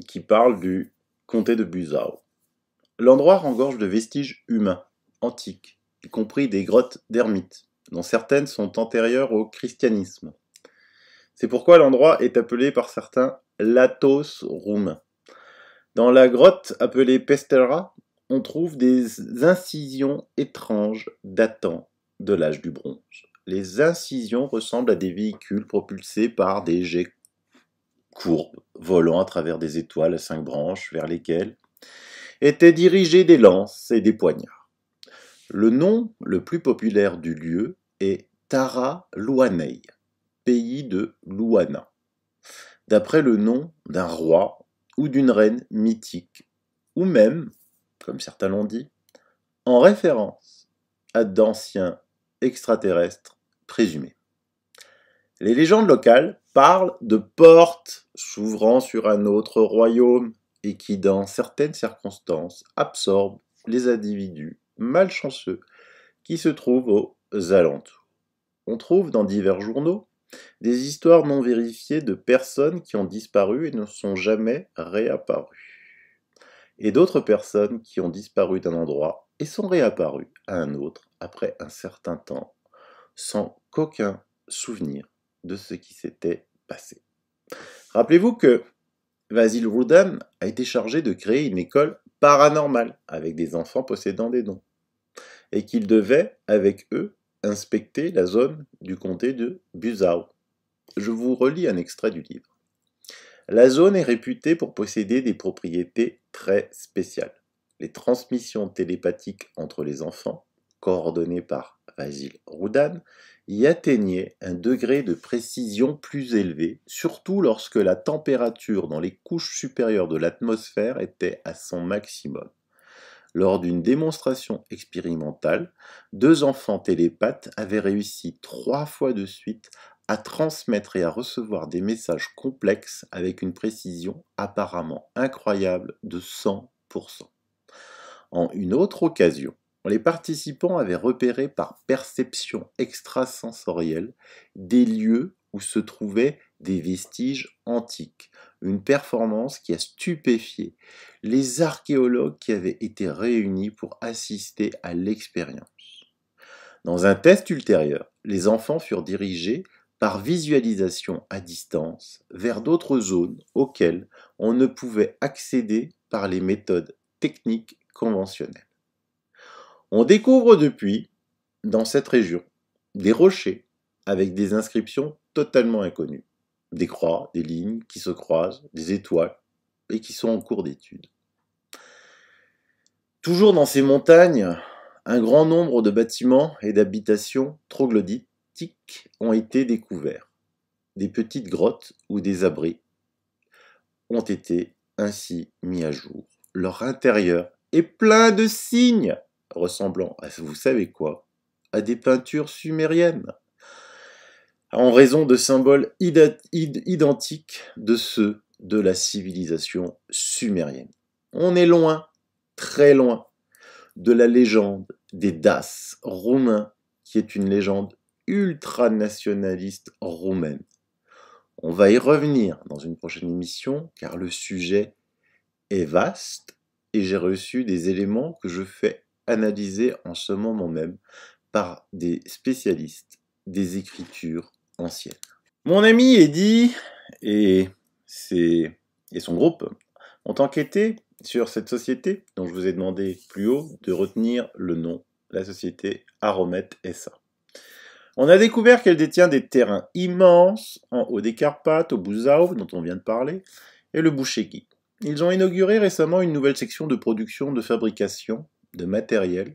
qui parle du comté de Buzău. L'endroit regorge de vestiges humains, antiques, y compris des grottes d'ermites, dont certaines sont antérieures au christianisme. C'est pourquoi l'endroit est appelé par certains Latos roumains. Dans la grotte appelée Pestera, on trouve des incisions étranges datant de l'âge du bronze. Les incisions ressemblent à des véhicules propulsés par des jets courbes, volant à travers des étoiles à 5 branches vers lesquelles étaient dirigées des lances et des poignards. Le nom le plus populaire du lieu est Tara Luanei, pays de Luana, d'après le nom d'un roi ou d'une reine mythique, ou même, comme certains l'ont dit, en référence à d'anciens extraterrestres présumés. Les légendes locales parlent de portes s'ouvrant sur un autre royaume et qui, dans certaines circonstances, absorbent les individus malchanceux qui se trouvent aux alentours. On trouve dans divers journaux des histoires non vérifiées de personnes qui ont disparu et ne sont jamais réapparues. Et d'autres personnes qui ont disparu d'un endroit et sont réapparues à un autre après un certain temps, sans qu'aucun souvenir de ce qui s'était passé. Rappelez-vous que Vasil Rudan a été chargé de créer une école paranormale avec des enfants possédant des dons, et qu'il devait, avec eux, inspecter la zone du comté de Buzău. Je vous relis un extrait du livre. La zone est réputée pour posséder des propriétés très spéciales. les transmissions télépathiques entre les enfants, coordonnées par Vasil Roudan, y atteignaient un degré de précision plus élevé, surtout lorsque la température dans les couches supérieures de l'atmosphère était à son maximum. Lors d'une démonstration expérimentale, 2 enfants télépathes avaient réussi 3 fois de suite à transmettre et à recevoir des messages complexes avec une précision apparemment incroyable de 100%. En une autre occasion, les participants avaient repéré par perception extrasensorielle des lieux où se trouvaient des vestiges antiques, une performance qui a stupéfié les archéologues qui avaient été réunis pour assister à l'expérience. Dans un test ultérieur, les enfants furent dirigés par visualisation à distance vers d'autres zones auxquelles on ne pouvait accéder par les méthodes techniques conventionnelles. On découvre depuis, dans cette région, des rochers avec des inscriptions totalement inconnues, des croix, des lignes qui se croisent, des étoiles et qui sont en cours d'étude. Toujours dans ces montagnes, un grand nombre de bâtiments et d'habitations troglodytiques ont été découverts. Des petites grottes ou des abris ont été ainsi mis à jour. Leur intérieur est plein de signes ressemblant à, vous savez quoi, à des peintures sumériennes, en raison de symboles identiques de ceux de la civilisation sumérienne. On est loin, très loin, de la légende des Daces roumains, qui est une légende ultranationaliste roumaine. On va y revenir dans une prochaine émission, car le sujet est vaste, et j'ai reçu des éléments que je fais analyser en ce moment même par des spécialistes des écritures anciennes. Mon ami Eddy et son groupe ont enquêté sur cette société dont je vous ai demandé plus haut de retenir le nom, la société Aromet SA. On a découvert qu'elle détient des terrains immenses en haut des Carpates, au Buzău, dont on vient de parler, et le Bouchegui. Ils ont inauguré récemment une nouvelle section de production, de fabrication de matériel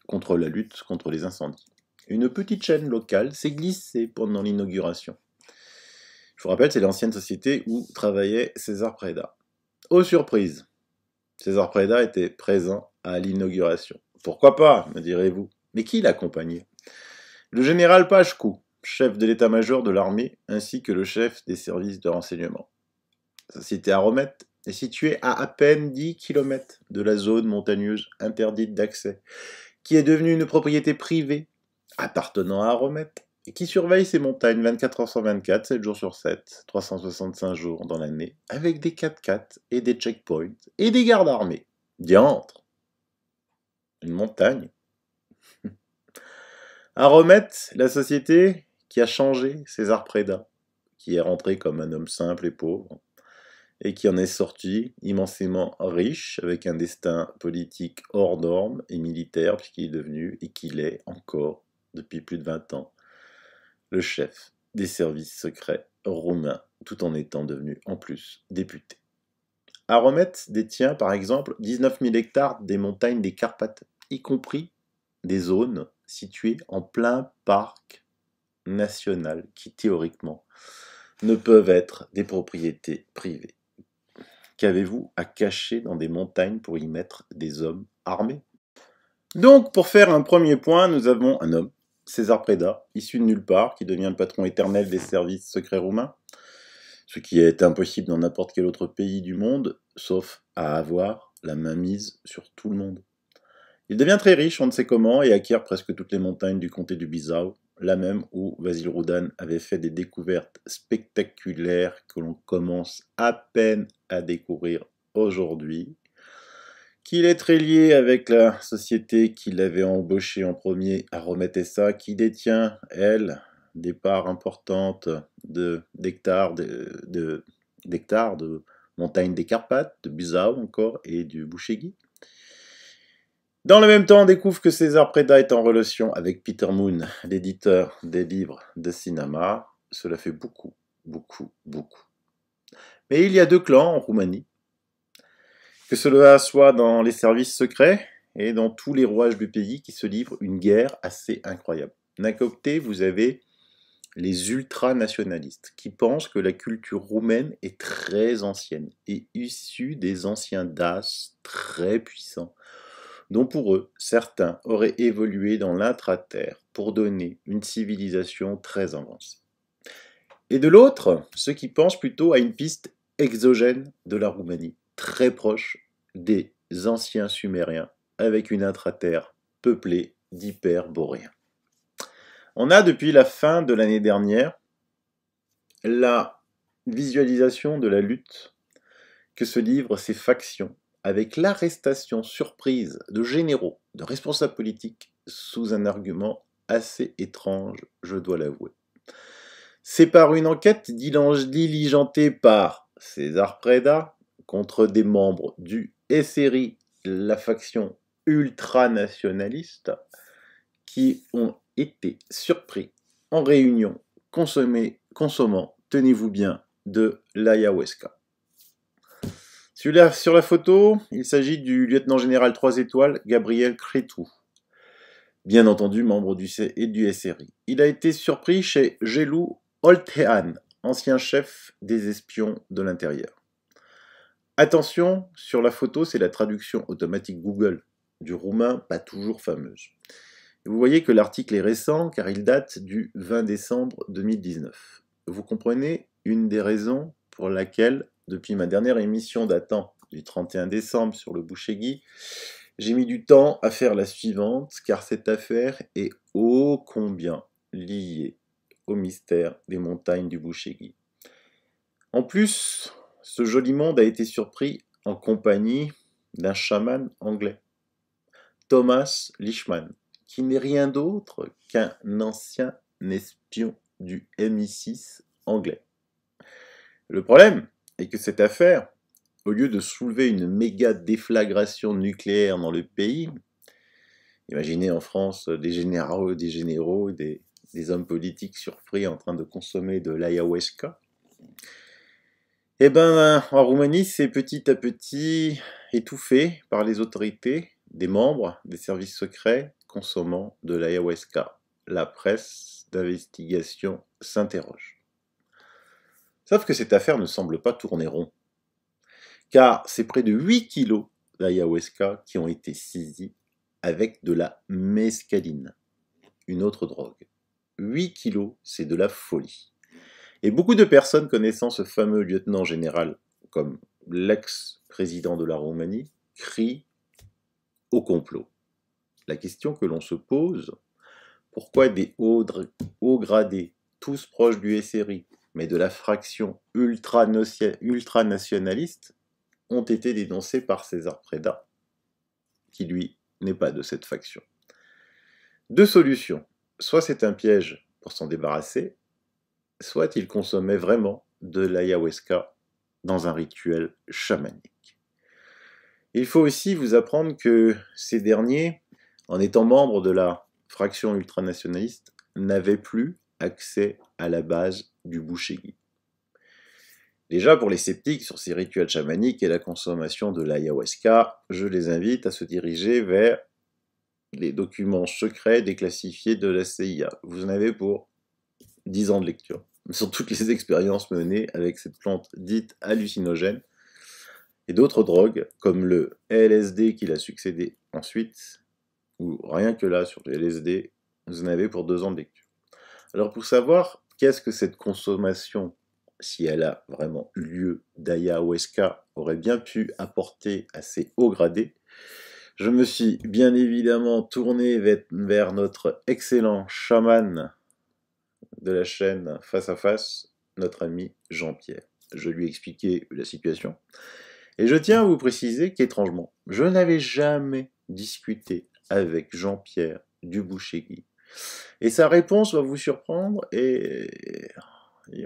contre la lutte contre les incendies. Une petite chaîne locale s'est glissée pendant l'inauguration. Je vous rappelle, c'est l'ancienne société où travaillait César Preda. Oh surprise, César Preda était présent à l'inauguration. Pourquoi pas, me direz-vous. Mais qui l'accompagnait? Le général Pachkou, chef de l'état-major de l'armée, ainsi que le chef des services de renseignement. La société Aromet est située à peine 10 km de la zone montagneuse interdite d'accès, qui est devenue une propriété privée appartenant à Aromet, et qui surveille ces montagnes 24 heures sur 24, 7 jours sur 7, 365 jours dans l'année, avec des 4x4 et des checkpoints et des gardes armés. Diantre! Une montagne. Aromet, la société qui a changé César Preda, qui est rentré comme un homme simple et pauvre, et qui en est sorti immensément riche, avec un destin politique hors norme et militaire, puisqu'il est devenu, et qu'il est encore, depuis plus de 20 ans, le chef des services secrets roumains, tout en étant devenu en plus député. Aromet détient par exemple 19 000 hectares des montagnes des Carpates, y compris des zones situées en plein parc national qui théoriquement ne peuvent être des propriétés privées. Qu'avez-vous à cacher dans des montagnes pour y mettre des hommes armés? Donc, pour faire un premier point, nous avons un homme, César Preda, issu de nulle part, qui devient le patron éternel des services secrets roumains, ce qui est impossible dans n'importe quel autre pays du monde, sauf à avoir la main mise sur tout le monde. Il devient très riche, on ne sait comment, et acquiert presque toutes les montagnes du comté du Buzău, là même où Vasil Roudan avait fait des découvertes spectaculaires que l'on commence à peine à découvrir aujourd'hui, qu'il est très lié avec la société qui l'avait embauché en premier, Aromet SA, qui détient, elle, des parts importantes d'hectares de montagnes des Carpates, de Buzău encore, et du Bouchegui. Dans le même temps, on découvre que César Preda est en relation avec Peter Moon, l'éditeur des livres de cinéma. Cela fait beaucoup, beaucoup, beaucoup. Mais il y a 2 clans en Roumanie. Que cela soit dans les services secrets et dans tous les rouages du pays qui se livrent une guerre assez incroyable. D'un côté, vous avez les ultranationalistes qui pensent que la culture roumaine est très ancienne et issue des anciens Daces très puissants, dont pour eux, certains auraient évolué dans l'intra-terre pour donner une civilisation très avancée. Et de l'autre, ceux qui pensent plutôt à une piste exogène de la Roumanie, très proche des anciens Sumériens, avec une intra-terre peuplée d'hyperboréens. On a depuis la fin de l'année dernière la visualisation de la lutte que se livrent ces factions avec l'arrestation surprise de généraux, de responsables politiques sous un argument assez étrange, je dois l'avouer. C'est par une enquête diligentée par César Preda contre des membres du SRI, la faction ultranationaliste, qui ont été surpris en réunion consommant, tenez-vous bien, de l'ayahuasca. Sur la photo, il s'agit du lieutenant-général 3 étoiles Gabriel Cretu, bien entendu membre du SRI. Il a été surpris chez Gelou Oltean, ancien chef des espions de l'intérieur. Attention, sur la photo, c'est la traduction automatique Google du roumain, pas toujours fameuse. Vous voyez que l'article est récent car il date du 20 décembre 2019. Vous comprenez une des raisons pour laquelle, depuis ma dernière émission datant du 31 décembre sur le Bouchegui, j'ai mis du temps à faire la suivante car cette affaire est ô combien liée au mystère des montagnes du Bouchegui. En plus, ce joli monde a été surpris en compagnie d'un chaman anglais, Thomas Leishman, qui n'est rien d'autre qu'un ancien espion du MI6 anglais. Le problème est que cette affaire, au lieu de soulever une méga déflagration nucléaire dans le pays, imaginez en France des généraux, des hommes politiques surpris en train de consommer de l'ayahuasca, eh ben, en Roumanie, c'est petit à petit étouffé par les autorités, des membres des services secrets consommant de l'ayahuasca. La presse d'investigation s'interroge. Sauf que cette affaire ne semble pas tourner rond, car c'est près de 8 kilos d'ayahuasca qui ont été saisis avec de la mescaline, une autre drogue. 8 kilos, c'est de la folie. Et beaucoup de personnes connaissant ce fameux lieutenant général comme l'ex-président de la Roumanie crient au complot. La question que l'on se pose, pourquoi des hauts gradés, tous proches du SRI, mais de la fraction ultranationaliste, ont été dénoncés par César Preda, qui lui n'est pas de cette faction. Deux solutions. Soit c'est un piège pour s'en débarrasser, soit il consommait vraiment de l'ayahuasca dans un rituel chamanique. Il faut aussi vous apprendre que ces derniers, en étant membres de la fraction ultranationaliste, n'avaient plus accès à la base du Bouchegui. Déjà, pour les sceptiques sur ces rituels chamaniques et la consommation de l'ayahuasca, je les invite à se diriger vers les documents secrets déclassifiés de la CIA. Vous en avez pour 10 ans de lecture sur toutes les expériences menées avec cette plante dite hallucinogène et d'autres drogues comme le LSD qui l'a succédé ensuite, ou rien que là sur le LSD, vous en avez pour 2 ans de lecture. Alors pour savoir qu'est-ce que cette consommation, si elle a vraiment eu lieu, d'ayahuasca aurait bien pu apporter à ces hauts gradés, je me suis bien évidemment tourné vers notre excellent chaman de la chaîne Face à Face, notre ami Jean-Pierre. Je lui ai expliqué la situation. Et je tiens à vous préciser qu'étrangement, je n'avais jamais discuté avec Jean-Pierre du Bouchegui. Et sa réponse va vous surprendre et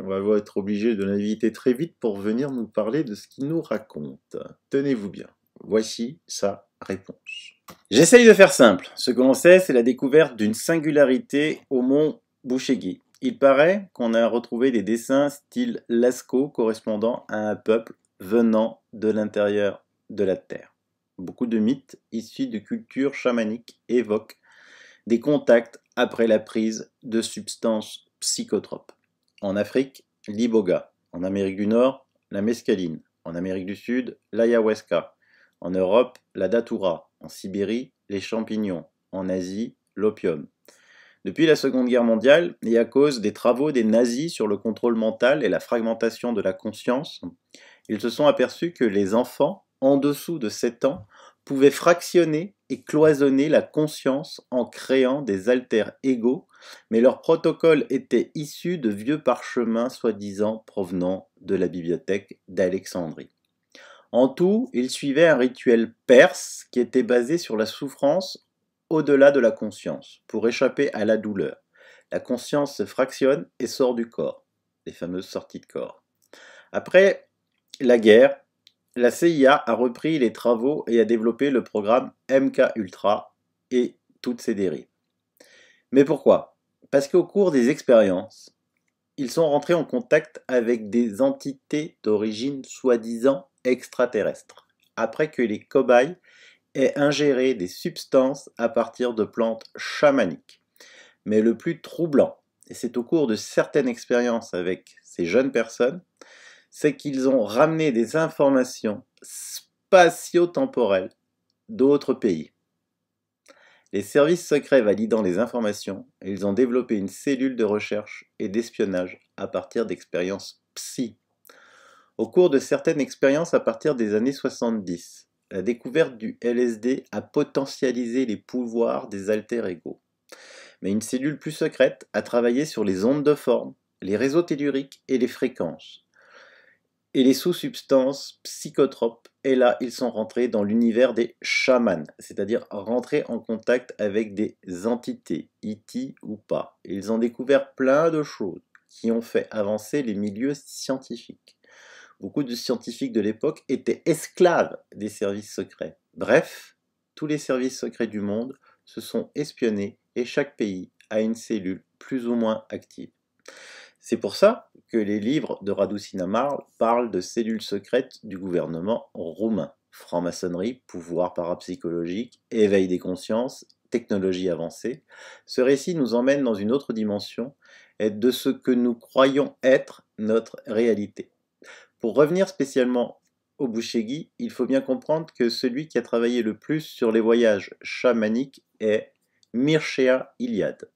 on va être obligé de l'inviter très vite pour venir nous parler de ce qu'il nous raconte. Tenez-vous bien. Voici sa réponse. J'essaye de faire simple. Ce que l'on sait, c'est la découverte d'une singularité au mont Bouchegui. Il paraît qu'on a retrouvé des dessins style Lascaux correspondant à un peuple venant de l'intérieur de la Terre. Beaucoup de mythes issus de cultures chamaniques évoquent des contacts après la prise de substances psychotropes. En Afrique, l'iboga. En Amérique du Nord, la mescaline. En Amérique du Sud, l'ayahuasca. En Europe, la datura. En Sibérie, les champignons. En Asie, l'opium. Depuis la Seconde Guerre mondiale, et à cause des travaux des nazis sur le contrôle mental et la fragmentation de la conscience, ils se sont aperçus que les enfants, en dessous de 7 ans, pouvaient fractionner et cloisonner la conscience en créant des alter-égos, mais leur protocole était issu de vieux parchemins soi-disant provenant de la bibliothèque d'Alexandrie. En tout, ils suivaient un rituel perse qui était basé sur la souffrance au-delà de la conscience, pour échapper à la douleur. La conscience se fractionne et sort du corps, les fameuses sorties de corps. Après la guerre, la CIA a repris les travaux et a développé le programme MKUltra et toutes ses dérives. Mais pourquoi? Parce qu'au cours des expériences, ils sont rentrés en contact avec des entités d'origine soi-disant extraterrestre, après que les cobayes aient ingéré des substances à partir de plantes chamaniques. Mais le plus troublant, et c'est au cours de certaines expériences avec ces jeunes personnes, c'est qu'ils ont ramené des informations spatio-temporelles d'autres pays. Les services secrets validant les informations, ils ont développé une cellule de recherche et d'espionnage à partir d'expériences psy. Au cours de certaines expériences à partir des années 70, la découverte du LSD a potentialisé les pouvoirs des alter-égos. Mais une cellule plus secrète a travaillé sur les ondes de forme, les réseaux telluriques et les fréquences. Et les sous-substances psychotropes, et là, ils sont rentrés dans l'univers des chamans, c'est-à-dire rentrés en contact avec des entités, E.T. ou pas. Et ils ont découvert plein de choses qui ont fait avancer les milieux scientifiques. Beaucoup de scientifiques de l'époque étaient esclaves des services secrets. Bref, tous les services secrets du monde se sont espionnés et chaque pays a une cellule plus ou moins active. C'est pour ça que les livres de Radu Sinamar parlent de cellules secrètes du gouvernement roumain. Franc-maçonnerie, pouvoir parapsychologique, éveil des consciences, technologie avancée. Ce récit nous emmène dans une autre dimension de ce que nous croyons être notre réalité. Pour revenir spécialement au Bouchegui, il faut bien comprendre que celui qui a travaillé le plus sur les voyages chamaniques est Mircea Eliade,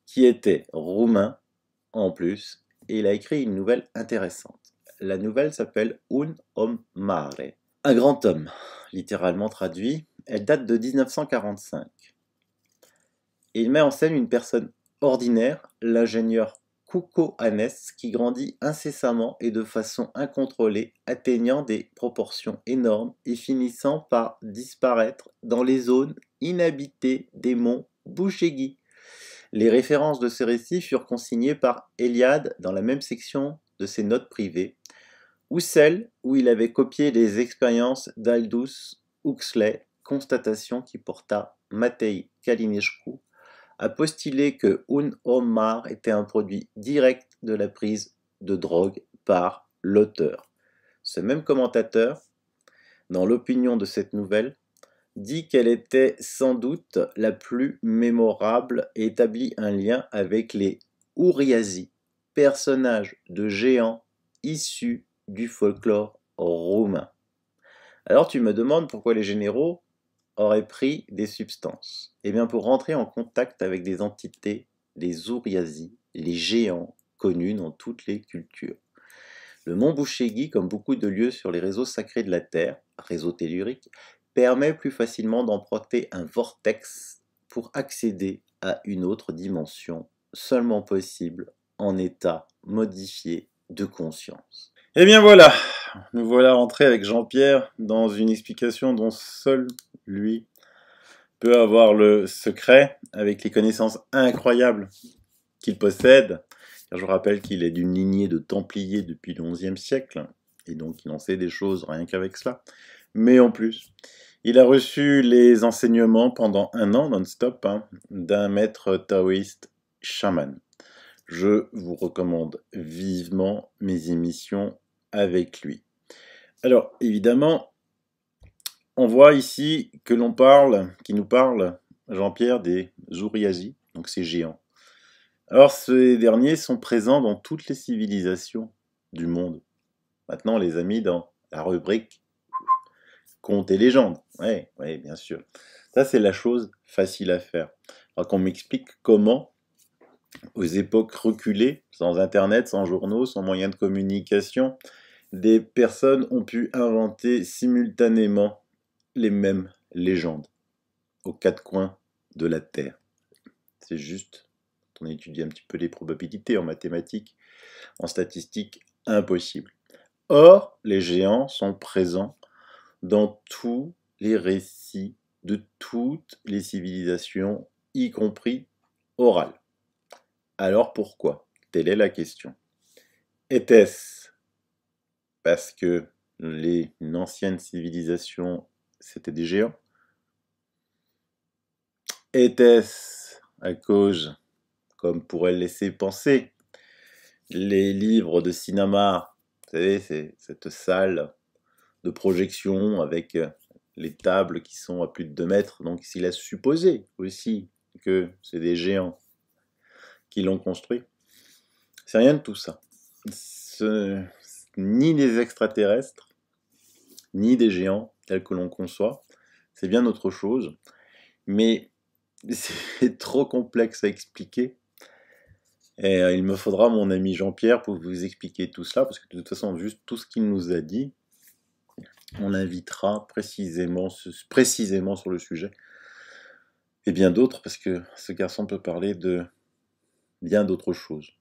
qui était roumain en plus, et il a écrit une nouvelle intéressante. La nouvelle s'appelle Un om mare, un grand homme, littéralement traduit. Elle date de 1945. Et il met en scène une personne ordinaire, l'ingénieur Kouko Hannes, qui grandit incessamment et de façon incontrôlée, atteignant des proportions énormes et finissant par disparaître dans les zones inhabitées des monts Bouchegui. Les références de ce récit furent consignées par Eliade dans la même section de ses notes privées, ou celle où il avait copié les expériences d'Aldous Huxley, constatation qui porta Matei Kalinescu à postuler que Un Omar était un produit direct de la prise de drogue par l'auteur. Ce même commentateur, dans l'opinion de cette nouvelle, dit qu'elle était sans doute la plus mémorable et établit un lien avec les Ouriasi, personnages de géants issus du folklore roumain. Alors tu me demandes pourquoi les généraux auraient pris des substances. Eh bien pour rentrer en contact avec des entités, les Ouriasi, les géants connus dans toutes les cultures. Le mont Bouchegui, comme beaucoup de lieux sur les réseaux sacrés de la Terre, réseau tellurique, permet plus facilement d'emprunter un vortex pour accéder à une autre dimension, seulement possible en état modifié de conscience. Et bien voilà, nous voilà rentrés avec Jean-Pierre dans une explication dont seul lui peut avoir le secret, avec les connaissances incroyables qu'il possède. Car je vous rappelle qu'il est d'une lignée de Templiers depuis le XIe siècle, et donc il en sait des choses rien qu'avec cela. Mais en plus, il a reçu les enseignements pendant 1 an non-stop d'un maître taoïste chaman. Je vous recommande vivement mes émissions avec lui. Alors, évidemment, on voit ici que l'on parle, qui nous parle, Jean-Pierre, des Ouriasi, donc ces géants. Alors, ces derniers sont présents dans toutes les civilisations du monde. Maintenant, on les a mis dans la rubrique contes et légendes. Oui, bien sûr. Ça, c'est la chose facile à faire. Alors qu'on m'explique comment, aux époques reculées, sans Internet, sans journaux, sans moyens de communication, des personnes ont pu inventer simultanément les mêmes légendes aux quatre coins de la Terre. C'est juste, quand on étudie un petit peu les probabilités en mathématiques, en statistiques, impossible. Or, les géants sont présents dans tous les récits de toutes les civilisations, y compris orales. Alors pourquoi? Telle est la question. Était-ce parce que les anciennes civilisations, c'était des géants? Était-ce à cause, comme pourrait le laisser penser, les livres de cinéma, vous savez, c'est cette salle de projection avec les tables qui sont à plus de 2 mètres, donc s'il a supposé aussi que c'est des géants qui l'ont construit, c'est rien de tout ça. Ni des extraterrestres, ni des géants tels que l'on conçoit, c'est bien autre chose, mais c'est trop complexe à expliquer. Et il me faudra mon ami Jean-Pierre pour vous expliquer tout cela, parce que de toute façon, juste tout ce qu'il nous a dit, on l'invitera précisément sur le sujet. Et bien d'autres, parce que ce garçon peut parler de bien d'autres choses.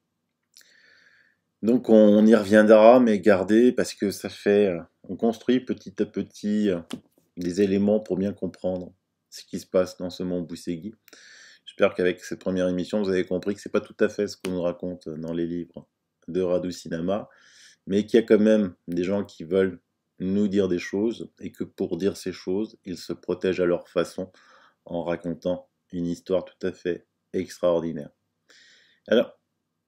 Donc on y reviendra, mais gardez, parce que ça fait... on construit petit à petit des éléments pour bien comprendre ce qui se passe dans ce monde Boussegui. J'espère qu'avec cette première émission, vous avez compris que c'est pas tout à fait ce qu'on nous raconte dans les livres de Radu Cinema, mais qu'il y a quand même des gens qui veulent nous dire des choses, et que pour dire ces choses, ils se protègent à leur façon en racontant une histoire tout à fait extraordinaire. Alors,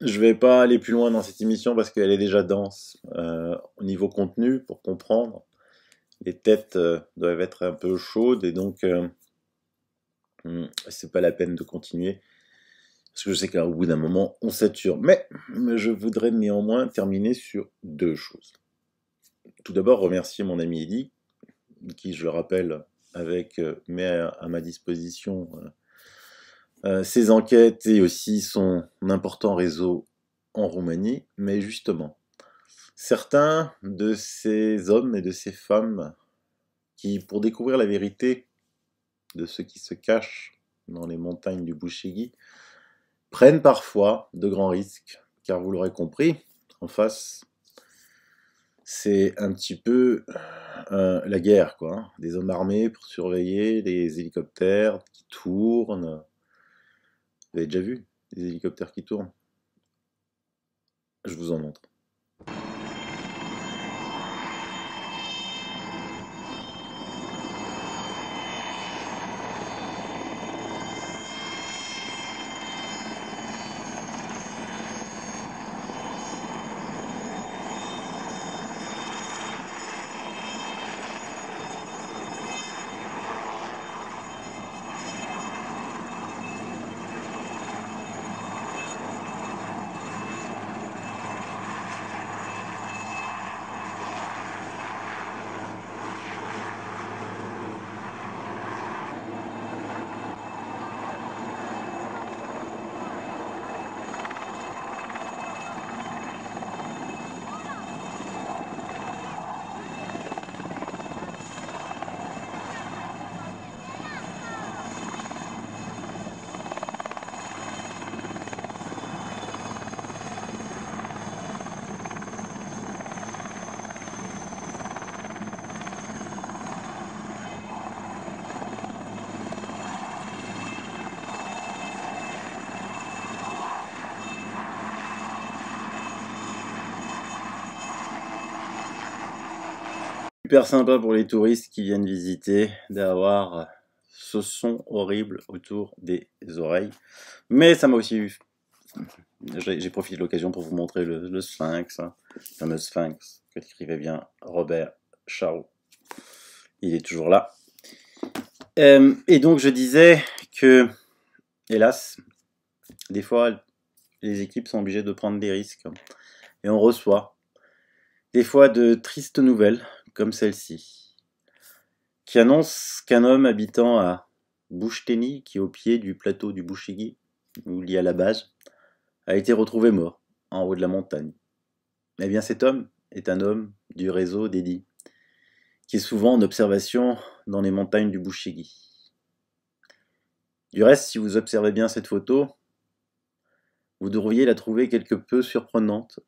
je vais pas aller plus loin dans cette émission parce qu'elle est déjà dense au niveau contenu pour comprendre. Les têtes doivent être un peu chaudes et donc c'est pas la peine de continuer. Parce que je sais qu'au bout d'un moment, on sature. Mais je voudrais néanmoins terminer sur 2 choses. Tout d'abord, remercier mon ami Eddy, qui, je le rappelle, met à ma disposition ses enquêtes et aussi son important réseau en Roumanie. Mais justement, certains de ces hommes et de ces femmes qui, pour découvrir la vérité de ce qui se cache dans les montagnes du Bouchegui, prennent parfois de grands risques, car vous l'aurez compris, en face, c'est un petit peu la guerre, quoi. Hein. Des hommes armés pour surveiller les hélicoptères qui tournent. Vous avez déjà vu des hélicoptères qui tournent? Je vous en montre. Super sympa pour les touristes qui viennent visiter d'avoir ce son horrible autour des oreilles. Mais ça m'a aussi eu. J'ai profité de l'occasion pour vous montrer le Sphinx, hein, le fameux Sphinx que écrivait bien Robert Charroux. il est toujours là. Et donc je disais que, hélas, des fois, les équipes sont obligées de prendre des risques. Et on reçoit des fois de tristes nouvelles, comme celle-ci, qui annonce qu'un homme habitant à Bouchteni, qui est au pied du plateau du Bouchigui, où il y a la base, a été retrouvé mort en haut de la montagne. Eh bien cet homme est un homme du réseau d'Edi, qui est souvent en observation dans les montagnes du Bouchigui. Du reste, si vous observez bien cette photo, vous devriez la trouver quelque peu surprenante,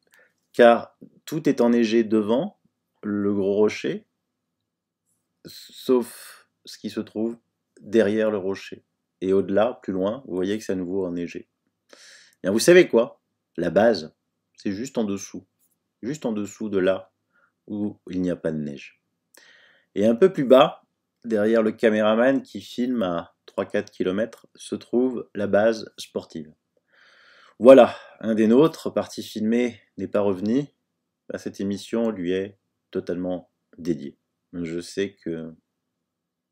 car tout est enneigé devant le gros rocher, sauf ce qui se trouve derrière le rocher. Et au-delà, plus loin, vous voyez que c'est à nouveau enneigé. Bien, vous savez quoi? La base, c'est juste en dessous de là où il n'y a pas de neige. Et un peu plus bas, derrière le caméraman qui filme à 3-4 km, se trouve la base sportive. Voilà, un des nôtres, parti filmer, n'est pas revenu. Cette émission lui est totalement dédiée. Je sais que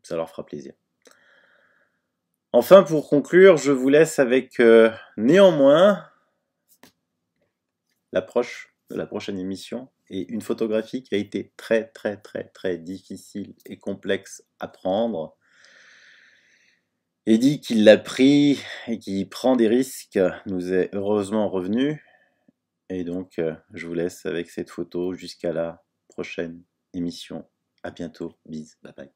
ça leur fera plaisir. Enfin, pour conclure, je vous laisse avec néanmoins l'approche de la prochaine émission et une photographie qui a été très difficile et complexe à prendre. Eddie qui l'a pris et qui prend des risques nous est heureusement revenu. Et donc, je vous laisse avec cette photo jusqu'à la prochaine émission. À bientôt. Bis. Bye bye.